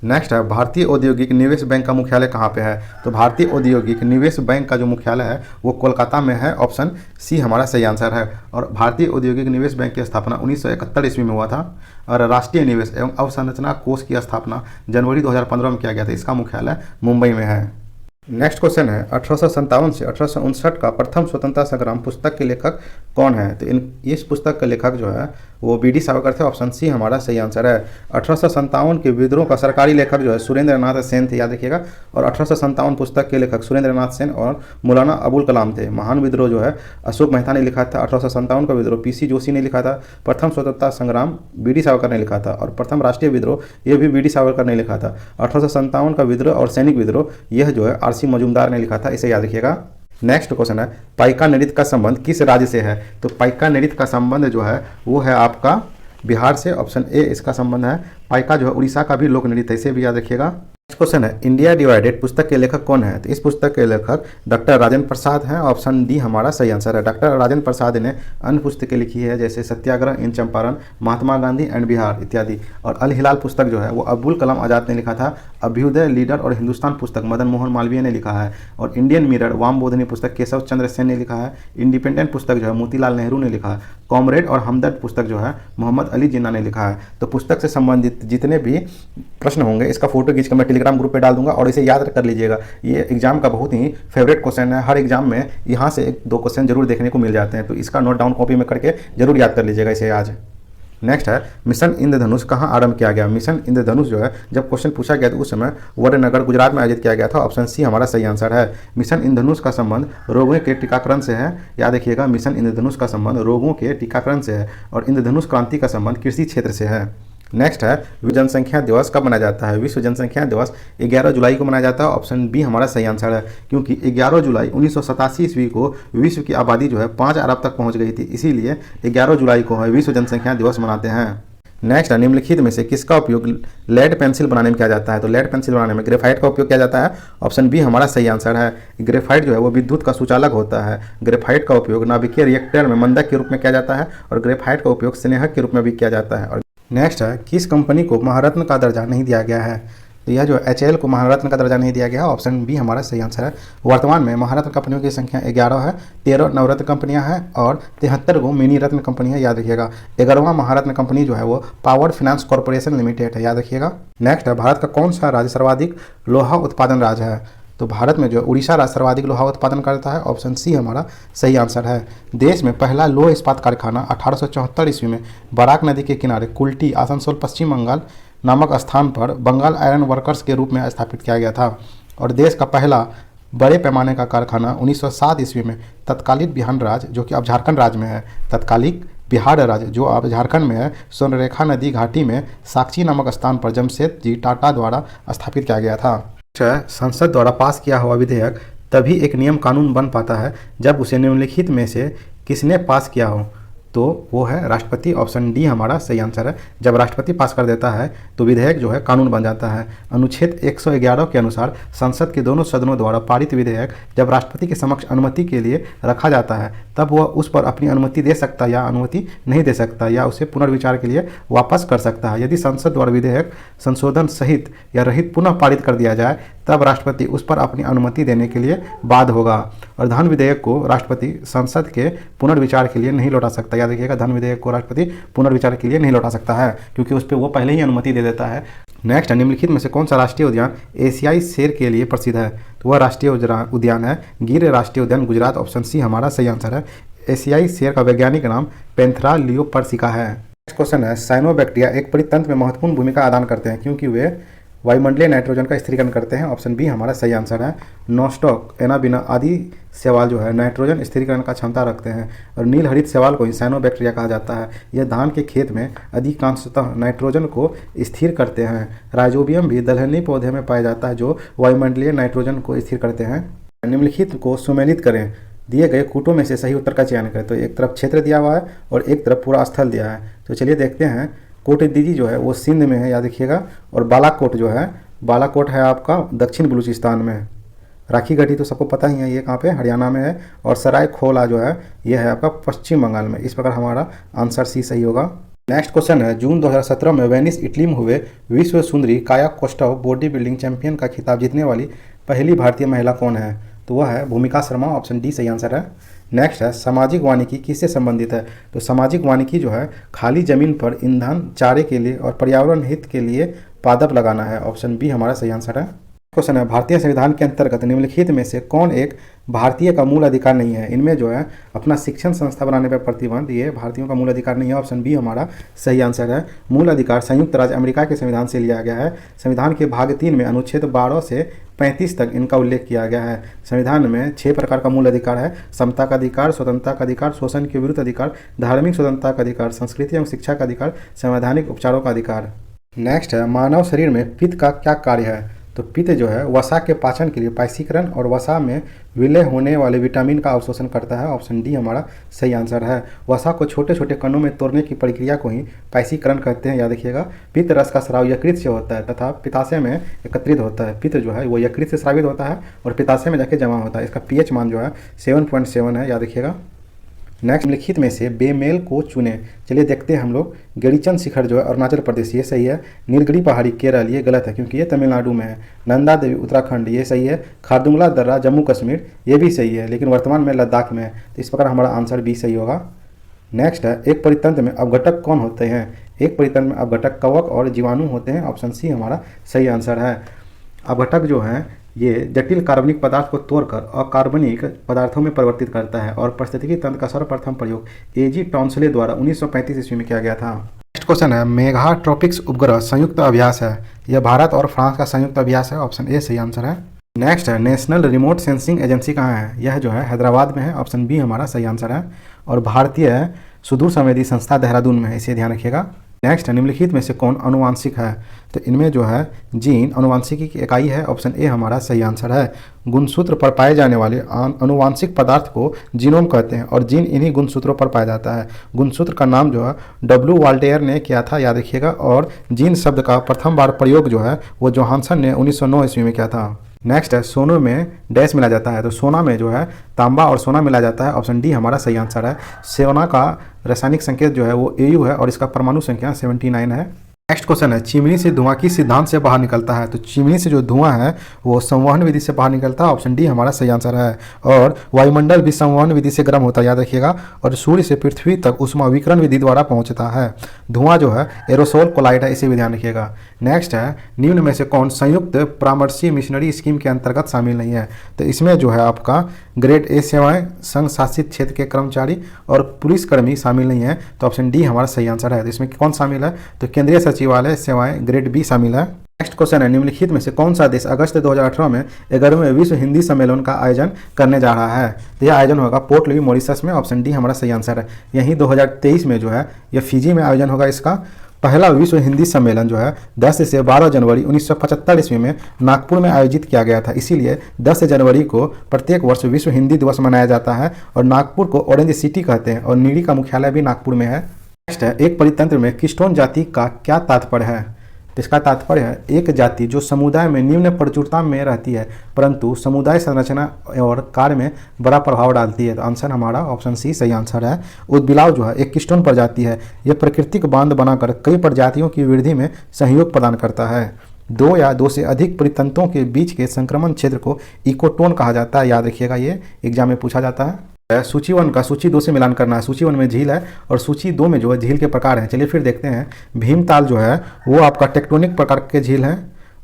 नेक्स्ट है, भारतीय औद्योगिक निवेश बैंक का मुख्यालय कहाँ पे है, तो भारतीय औद्योगिक निवेश बैंक का जो मुख्यालय है वो कोलकाता में है, ऑप्शन सी हमारा सही आंसर है। और भारतीय औद्योगिक निवेश बैंक की स्थापना 1971 ईस्वी में हुआ था, और राष्ट्रीय निवेश एवं अवसंरचना कोष की स्थापना जनवरी 2015 में किया गया था। इसका मुख्यालय मुंबई में है। नेक्स्ट क्वेश्चन है, 1857 से 1859 का प्रथम स्वतंत्रता संग्राम पुस्तक के लेखक कौन है, तो इस पुस्तक के लेखक जो है वो बी डी सावरकर थे, ऑप्शन सी हमारा सही आंसर है। 1857 के विद्रोह का सरकारी लेखक जो है सुरेंद्र नाथ सेन थे, याद रखिएगा। और 1857 पुस्तक के लेखक सुरेंद्र नाथ सेन और मौलाना अबुल कलाम थे। महान विद्रोह जो है अशोक मेहता ने लिखा था। 1857 का विद्रोह PC जोशी ने लिखा था। प्रथम स्वतंत्रता संग्राम BD सावरकर ने लिखा था, और प्रथम राष्ट्रीय विद्रोह ये भी BD सावरकर ने लिखा था। 1857 का विद्रोह और सैनिक विद्रोह यह जो है RC मजूमदार ने लिखा था, इसे याद रखिएगा। नेक्स्ट क्वेश्चन है, पाइका नृत्य का संबंध किस राज्य से है, तो पाइका नृत्य का संबंध जो है वो है आपका बिहार से, ऑप्शन ए इसका संबंध है। पाइका जो है उड़ीसा का भी लोक नृत्य है, इसे भी याद रखिएगा। नेक्स्ट क्वेश्चन है, इंडिया डिवाइडेड पुस्तक के लेखक कौन है, तो इस पुस्तक के लेखक डॉक्टर राजेंद्र प्रसाद हैं, ऑप्शन डी हमारा सही आंसर है। डॉक्टर राजेंद्र प्रसाद ने अन्य पुस्तकें लिखी है, जैसे सत्याग्रह इन चंपारण, महात्मा गांधी एंड बिहार इत्यादि। और अल हिलाल पुस्तक जो है वो अब्दुल कलाम आज़ाद ने लिखा था। अभ्युदय लीडर और हिंदुस्तान पुस्तक मदन मोहन मालवीय ने लिखा है। और इंडियन मिरर वाम बोधनी पुस्तक केशव चंद्र सेन ने लिखा है। इंडिपेंडेंट पुस्तक जो है मोतीलाल नेहरू ने लिखा है। कॉमरेड और हमदर्द पुस्तक जो है मोहम्मद अली जिन्ना ने लिखा है। तो पुस्तक से संबंधित जितने भी प्रश्न होंगे इसका फोटो खींच कर मैं टेलीग्राम ग्रुप पे डाल दूंगा, और इसे याद कर लीजिएगा। ये एग्जाम का बहुत ही फेवरेट क्वेश्चन है, हर एग्जाम में यहाँ से 1-2 क्वेश्चन जरूर देखने को मिल जाते हैं, तो इसका नोट डाउन कॉपी में करके जरूर याद कर लीजिएगा इसे आज। नेक्स्ट है, मिशन इंद्रधनुष कहाँ आरंभ किया गया। मिशन इंद्रधनुष जो है जब क्वेश्चन पूछा गया तो उस समय वडनगर गुजरात में आयोजित किया गया था, ऑप्शन सी हमारा सही आंसर है। मिशन इंद्रधनुष का संबंध रोगों के टीकाकरण से है, याद रखिएगा। मिशन इंद्रधनुष का संबंध रोगों के टीकाकरण से है, और इंद्रधनुष क्रांति का संबंध कृषि क्षेत्र से है। नेक्स्ट है, विश्व जनसंख्या दिवस कब मनाया जाता है। विश्व जनसंख्या दिवस 11 जुलाई को मनाया जाता है, ऑप्शन बी हमारा सही आंसर है। क्योंकि 11 जुलाई 1987 ईस्वी को विश्व की आबादी जो है 5 अरब तक पहुंच गई थी, इसीलिए 11 जुलाई को है विश्व जनसंख्या दिवस मनाते हैं। नेक्स्ट, निम्नलिखित में से किसका उपयोग लेड पेंसिल बनाने में किया जाता है? तो लेड पेंसिल बनाने में ग्रेफाइट का उपयोग किया जाता है। ऑप्शन बी हमारा सही आंसर है। ग्रेफाइट जो है वो विद्युत का सुचालक होता है। ग्रेफाइट का उपयोग नाभिकीय रिएक्टर में मंदक के रूप में किया जाता है और ग्रेफाइट का उपयोग स्नेहक के रूप में भी किया जाता है। और नेक्स्ट है, किस कंपनी को महारत्न का दर्जा नहीं दिया गया है? तो यह जो HAL को महारत्न का दर्जा नहीं दिया गया है। ऑप्शन बी हमारा सही आंसर है। वर्तमान में महारत्न कंपनियों की संख्या 11 है, 13 नवरत्न कंपनियां हैं और 73 को मिनी रत्न कंपनियां, याद रखिएगा। 11वां महारत्न कंपनी जो है वो पावर फाइनेंस कॉर्पोरेशन लिमिटेड है, याद रखिएगा। नेक्स्ट है, भारत का कौन सा राज्य सर्वाधिक लोहा उत्पादन राज्य है? तो भारत में जो उड़ीसा राज्य सर्वाधिक लोहा उत्पादन करता है। ऑप्शन सी हमारा सही आंसर है। देश में पहला लोह इस्पात कारखाना 1874 ईस्वी में बराक नदी के किनारे कुल्टी, आसनसोल, पश्चिम बंगाल नामक स्थान पर बंगाल आयरन वर्कर्स के रूप में स्थापित किया गया था। और देश का पहला बड़े पैमाने का कारखाना 1907 ईस्वी में तत्कालीन बिहार राज्य, जो कि अब झारखंड राज्य में है, तत्कालिक बिहार राज्य जो अब झारखंड में है, स्वर्णरेखा नदी घाटी में साक्षी नामक स्थान पर जमशेदजी टाटा द्वारा स्थापित किया गया था। संसद द्वारा पास किया हुआ विधेयक तभी एक नियम कानून बन पाता है जब उसे निम्नलिखित में से किसने पास किया हो? तो वो है राष्ट्रपति। ऑप्शन डी हमारा सही आंसर है। जब राष्ट्रपति पास कर देता है तो विधेयक जो है कानून बन जाता है। अनुच्छेद 111 के अनुसार संसद के दोनों सदनों द्वारा पारित विधेयक जब राष्ट्रपति के समक्ष अनुमति के लिए रखा जाता है तब वह उस पर अपनी अनुमति दे सकता या अनुमति नहीं दे सकता या उसे पुनर्विचार के लिए वापस कर सकता है। यदि संसद द्वारा विधेयक संशोधन सहित या रहित पुनः पारित कर दिया जाए तब राष्ट्रपति उस पर अपनी अनुमति देने के लिए बाध्य होगा। और धन विधेयक को राष्ट्रपति संसद के पुनर्विचार के लिए नहीं लौटा सकता। याद रखिएगा, धन विधेयक को राष्ट्रपति पुनर्विचार के लिए नहीं लौटा सकता है क्योंकि उस पर वो पहले ही अनुमति दे देता है। नेक्स्ट, निम्नलिखित में से कौन सा राष्ट्रीय उद्यान एशियाई शेर के लिए प्रसिद्ध है? तो वह राष्ट्रीय उद्यान है गिर राष्ट्रीय उद्यान, गुजरात। ऑप्शन सी हमारा सही आंसर है। एशियाई शेर का वैज्ञानिक नाम पैंथेरा लियोपर्सिका है। नेक्स्ट क्वेश्चन है, साइनोबैक्टीरिया एक परितंत्र में महत्वपूर्ण भूमिका अदा करते हैं क्योंकि वे वायुमंडलीय नाइट्रोजन का स्थिरीकरण करते हैं। ऑप्शन बी हमारा सही आंसर है। नॉस्टॉक, एनाबिना आदि शैवाल जो है नाइट्रोजन स्थिरीकरण का क्षमता रखते हैं और नील हरित शैवाल को ही साइनोबैक्टीरिया कहा जाता है। यह धान के खेत में अधिकांशतः नाइट्रोजन को स्थिर करते हैं। राइजोबियम भी दलहनी पौधे में पाया जाता है जो वायुमंडलीय नाइट्रोजन को स्थिर करते हैं। निम्नलिखित को सुमेलित करें, दिए गए कूटों में से सही उत्तर का चयन करें। तो एक तरफ क्षेत्र दिया हुआ है और एक तरफ पूरा स्थल दिया है। तो चलिए देखते हैं। कोटदीजी जो है वो सिंध में है, याद रखिएगा। और बालाकोट जो है, बालाकोट है आपका दक्षिण बलूचिस्तान में। राखी गढ़ी तो सबको पता ही है, ये कहाँ पे, हरियाणा में है। और सराय खोला जो है ये है आपका पश्चिम बंगाल में। इस प्रकार हमारा आंसर सी सही होगा। नेक्स्ट क्वेश्चन है, जून 2017 में वेनिस इटली में हुए विश्व सुंदरी काया कोस्टाव बॉडी बिल्डिंग चैंपियन का खिताब जीतने वाली पहली भारतीय महिला कौन है? तो वह है भूमिका शर्मा। ऑप्शन डी सही आंसर है। नेक्स्ट है, सामाजिक वानिकी किससे संबंधित है? तो सामाजिक वानिकी जो है खाली जमीन पर ईंधन, चारे के लिए और पर्यावरण हित के लिए पादप लगाना है। ऑप्शन बी हमारा सही आंसर है। क्वेश्चन है, भारतीय संविधान के अंतर्गत निम्नलिखित में से कौन एक भारतीय का मूल अधिकार नहीं है? इनमें जो है अपना शिक्षण संस्था बनाने पर प्रतिबंध, ये भारतीयों का मूल अधिकार नहीं है। ऑप्शन बी हमारा सही आंसर है। मूल अधिकार संयुक्त राज्य अमेरिका के संविधान से लिया गया है। संविधान के भाग 3 में अनुच्छेद 12 से 35 तक इनका उल्लेख किया गया है। संविधान में 6 प्रकार का मूल अधिकार है। समता का अधिकार, स्वतंत्रता का अधिकार, शोषण के विरुद्ध अधिकार, धार्मिक स्वतंत्रता का अधिकार, संस्कृति एवं शिक्षा का अधिकार, संवैधानिक उपचारों का अधिकार। नेक्स्ट है, मानव शरीर में पित्त का क्या कार्य है? तो पित्त जो है वसा के पाचन के लिए पाइसीकरण और वसा में विलय होने वाले विटामिन का अवशोषण करता है। ऑप्शन डी हमारा सही आंसर है। वसा को छोटे छोटे कणों में तोड़ने की प्रक्रिया को ही पाइसीकरण कहते हैं, याद रखिएगा। पित्त रस का स्राव यकृत से होता है तथा पित्ताशय में एकत्रित होता है। पित्त जो है वो यकृत से स्रावित होता है और पित्ताशय में जाके जमा होता है। इसका पीएच मान जो है 7.7 है, याद रखिएगा। नेक्स्ट, लिखित में से बेमेल को चुने। चलिए देखते हैं हम लोग। गेरीचंद शिखर जो है अरुणाचल प्रदेश, ये सही है। नीलगिरी पहाड़ी केरल, ये गलत है क्योंकि ये तमिलनाडु में है। नंदा देवी उत्तराखंड, ये सही है। खारदुंगला दर्रा जम्मू कश्मीर, ये भी सही है लेकिन वर्तमान में लद्दाख में है। तो इस प्रकार हमारा आंसर बी सही होगा। नेक्स्ट है, एक परितंत्र में अपघटक कौन होते हैं? एक परितंत्र में अपघटक कवक और जीवाणु होते हैं। ऑप्शन सी हमारा सही आंसर है। अपघटक जो है ये जटिल कार्बनिक पदार्थ को तोड़कर अकार्बनिक पदार्थों में परिवर्तित करता है और पारिस्थितिकी तंत्र का सर्वप्रथम प्रयोग एजी टॉन्सले द्वारा 1935 ईस्वी में किया गया था। नेक्स्ट क्वेश्चन है, मेघाट्रॉपिक्स उपग्रह संयुक्त अभ्यास है। यह भारत और फ्रांस का संयुक्त अभ्यास है। ऑप्शन ए सही आंसर है। नेक्स्ट है, नेशनल रिमोट सेंसिंग एजेंसी कहाँ है? यह जो है हैदराबाद में है। ऑप्शन बी हमारा सही आंसर है। और भारतीय सुदूर संवेदी संस्था देहरादून में है, इसे ध्यान रखिएगा। नेक्स्ट है, निम्नलिखित में से कौन आनुवांशिक है? तो इनमें जो है जीन आनुवांशिकी की इकाई है। ऑप्शन ए हमारा सही आंसर है। गुणसूत्र पर पाए जाने वाले आनुवांशिक पदार्थ को जीनोम कहते हैं और जीन इन्हीं गुणसूत्रों पर पाया जाता है। गुणसूत्र का नाम जो है डब्ल्यू वाल्टेयर ने किया था, याद रखिएगा। और जीन शब्द का प्रथम बार प्रयोग जो है वो जोहानसन ने 1909 ईस्वी में किया था। नेक्स्ट है, सोने में डैश मिला जाता है। तो सोना में जो है तांबा और सोना मिला जाता है। ऑप्शन डी हमारा सही आंसर है। सोना का रासायनिक संकेत जो है वो Au है और इसका परमाणु संख्या 79 है। नेक्स्ट क्वेश्चन है, चिमनी से धुआं किस सिद्धांत से बाहर निकलता है? तो चिमनी से जो धुआं है वो संवहन विधि से बाहर निकलता है। ऑप्शन डी हमारा सही आंसर है। और वायुमंडल भी संवहन विधि से गर्म होता है, याद रखिएगा। और सूर्य से पृथ्वी तक ऊष्मा विकिरण विधि द्वारा पहुंचता है। धुआं जो है एरोसोल कोलाइड है, इसे भी ध्यान रखिएगा। नेक्स्ट है, निम्न में से कौन संयुक्त परामर्शी मिशनरी स्कीम के अंतर्गत शामिल नहीं है? तो इसमें जो है आपका ग्रेड ए सेवाएं, संघ शासित क्षेत्र के कर्मचारी और पुलिसकर्मी शामिल नहीं है। तो ऑप्शन डी हमारा सही आंसर है। तो इसमें कौन शामिल है? तो केंद्रीय सचिवालय सेवाएं ग्रेड बी शामिल है। नेक्स्ट क्वेश्चन है, निम्नलिखित में से कौन सा देश अगस्त 2018 में 11वें विश्व हिंदी सम्मेलन का आयोजन करने जा रहा है? तो यह आयोजन होगा पोर्ट लुई मॉरिशस में। ऑप्शन डी हमारा सही आंसर है। यहीं 2023 में जो है यह फिजी में आयोजन होगा। इसका पहला विश्व हिंदी सम्मेलन जो है 10 से 12 जनवरी 1975 ईस्वी में नागपुर में आयोजित किया गया था। इसीलिए 10 जनवरी को प्रत्येक वर्ष विश्व हिंदी दिवस मनाया जाता है। और नागपुर को ऑरेंज सिटी कहते हैं और नीडी का मुख्यालय भी नागपुर में है। नेक्स्ट है, एक परितंत्र में कीस्टोन जाति का क्या तात्पर्य है? तो इसका तात्पर्य है एक जाति जो समुदाय में निम्न प्रचुरता में रहती है परंतु समुदाय संरचना और कार्य में बड़ा प्रभाव डालती है। तो आंसर हमारा ऑप्शन सी सही आंसर है। उदबिलाव जो है एक कीस्टोन प्रजाति है। यह प्राकृतिक बांध बनाकर कई प्रजातियों की वृद्धि में सहयोग प्रदान करता है। दो या दो से अधिक परितंत्रों के बीच के संक्रमण क्षेत्र को इकोटोन कहा जाता है, याद रखिएगा। ये एग्जाम में पूछा जाता है। सूची 1 का सूची 2 से मिलान करना है। सूची 1 में झील है और सूची 2 में जो है झील के प्रकार हैं। चलिए फिर देखते हैं। भीमताल जो है वो आपका टेक्टोनिक प्रकार के झील है।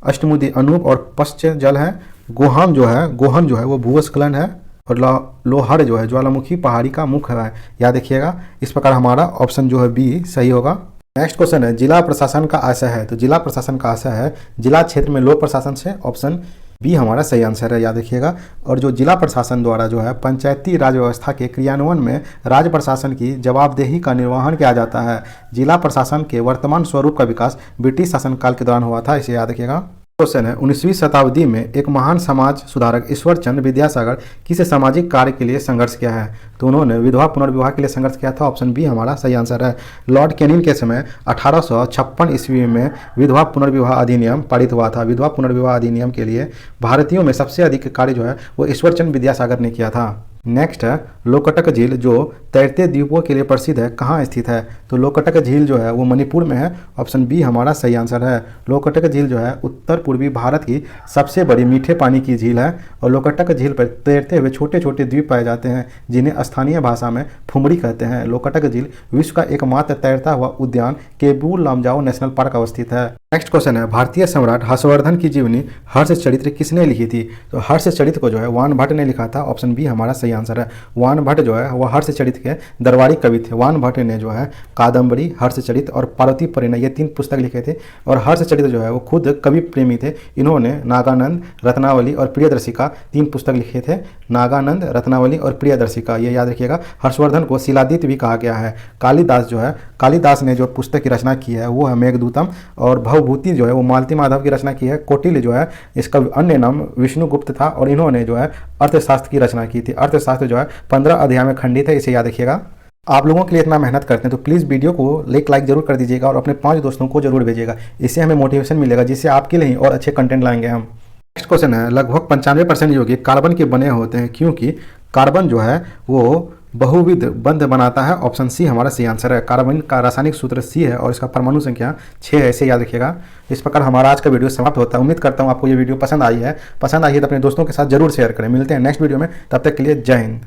अष्टमुदी अनूप और पश्च जल है। गोहन जो है वो भूस्खलन है। और लोहड़ जो है ज्वालामुखी पहाड़ी का मुख है, याद रखिएगा। इस प्रकार हमारा ऑप्शन जो है बी सही होगा। नेक्स्ट क्वेश्चन है, जिला प्रशासन का आशय है। तो जिला प्रशासन का आशय है जिला क्षेत्र में लोक प्रशासन से। ऑप्शन बी हमारा सही आंसर है, याद रखिएगा। और जो जिला प्रशासन द्वारा जो है पंचायती राज व्यवस्था के क्रियान्वयन में राज्य प्रशासन की जवाबदेही का निर्वहन किया जाता है। जिला प्रशासन के वर्तमान स्वरूप का विकास ब्रिटिश शासनकाल के दौरान हुआ था, इसे याद रखिएगा। क्वेश्चन है, 19वीं शताब्दी में एक महान समाज सुधारक ईश्वरचंद्र विद्यासागर किस सामाजिक कार्य के लिए संघर्ष किया है? तो उन्होंने विधवा पुनर्विवाह के लिए संघर्ष किया था। ऑप्शन बी हमारा सही आंसर है। लॉर्ड कैनिंग के समय 1856 ईस्वी में विधवा पुनर्विवाह अधिनियम पारित हुआ था। विधवा पुनर्विवाह अधिनियम के लिए भारतीयों में सबसे अधिक कार्य जो है वो ईश्वरचंद्र विद्यासागर ने किया था। नेक्स्ट है, लोकटक झील जो तैरते द्वीपों के लिए प्रसिद्ध है कहाँ स्थित है? तो लोकटक झील जो है वो मणिपुर में है। ऑप्शन बी हमारा सही आंसर है। लोकटक झील जो है उत्तर पूर्वी भारत की सबसे बड़ी मीठे पानी की झील है। और लोकटक झील पर तैरते हुए छोटे छोटे द्वीप पाए जाते हैं जिन्हें स्थानीय भाषा में फुमड़ी कहते हैं। लोकटक झील विश्व का एकमात्र तैरता हुआ उद्यान केबुल लामजाओ नेशनल पार्क अवस्थित है। नेक्स्ट क्वेश्चन है, भारतीय सम्राट हर्षवर्धन की जीवनी हर्षचरित्र किसने लिखी थी? तो हर्षचरित्र को जो है वान भट्ट ने लिखा था। ऑप्शन बी हमारा सही आंसर है। वान भट्ट जो है वह हर्षचरित्र के दरबारी कवि थे। वान भट्ट ने जो है कादम्बरी, हर्षचरित्र और पार्वती परिणय ये 3 पुस्तक लिखे थे। और हर्षचरित्र जो है वो खुद कवि प्रेमी थे। इन्होंने नागानंद, रत्नावली और प्रियदर्शिका 3 पुस्तक लिखे थे। नागानंद, रत्नावली और प्रियदर्शिका, ये याद रखिएगा। हर्षवर्धन को शिलादित्य भी कहा गया है। कालिदास ने जो पुस्तक की रचना की है वो है मेघदूतम। और भवभूति जो है वो मालती माधव की रचना की है। कौटिल्य जो है इसका अन्य नाम विष्णुगुप्त था और इन्होंने जो है अर्थशास्त्र की रचना की थी। अर्थशास्त्र जो है 15 अध्याय में खंडित है, इसे याद रखिएगा। आप लोगों के लिए इतना मेहनत करते हैं तो प्लीज़ वीडियो को लाइक जरूर कर दीजिएगा और अपने 5 दोस्तों को जरूर भेजिएगा। इससे हमें मोटिवेशन मिलेगा जिससे आपके लिए और अच्छे कंटेंट लाएंगे हम। नेक्स्ट क्वेश्चन है, लगभग 95% यौगिक कार्बन के बने होते हैं क्योंकि कार्बन जो है वो बहुविध बंध बनाता है। ऑप्शन सी हमारा सही आंसर है। कार्बन का रासायनिक सूत्र सी है और इसका परमाणु संख्या 6 है, इसे याद रखिएगा। इस प्रकार हमारा आज का वीडियो समाप्त होता है। उम्मीद करता हूँ आपको ये वीडियो पसंद आई है तो अपने दोस्तों के साथ जरूर शेयर करें। मिलते हैं नेक्स्ट वीडियो में, तब तक के लिए जय हिंद।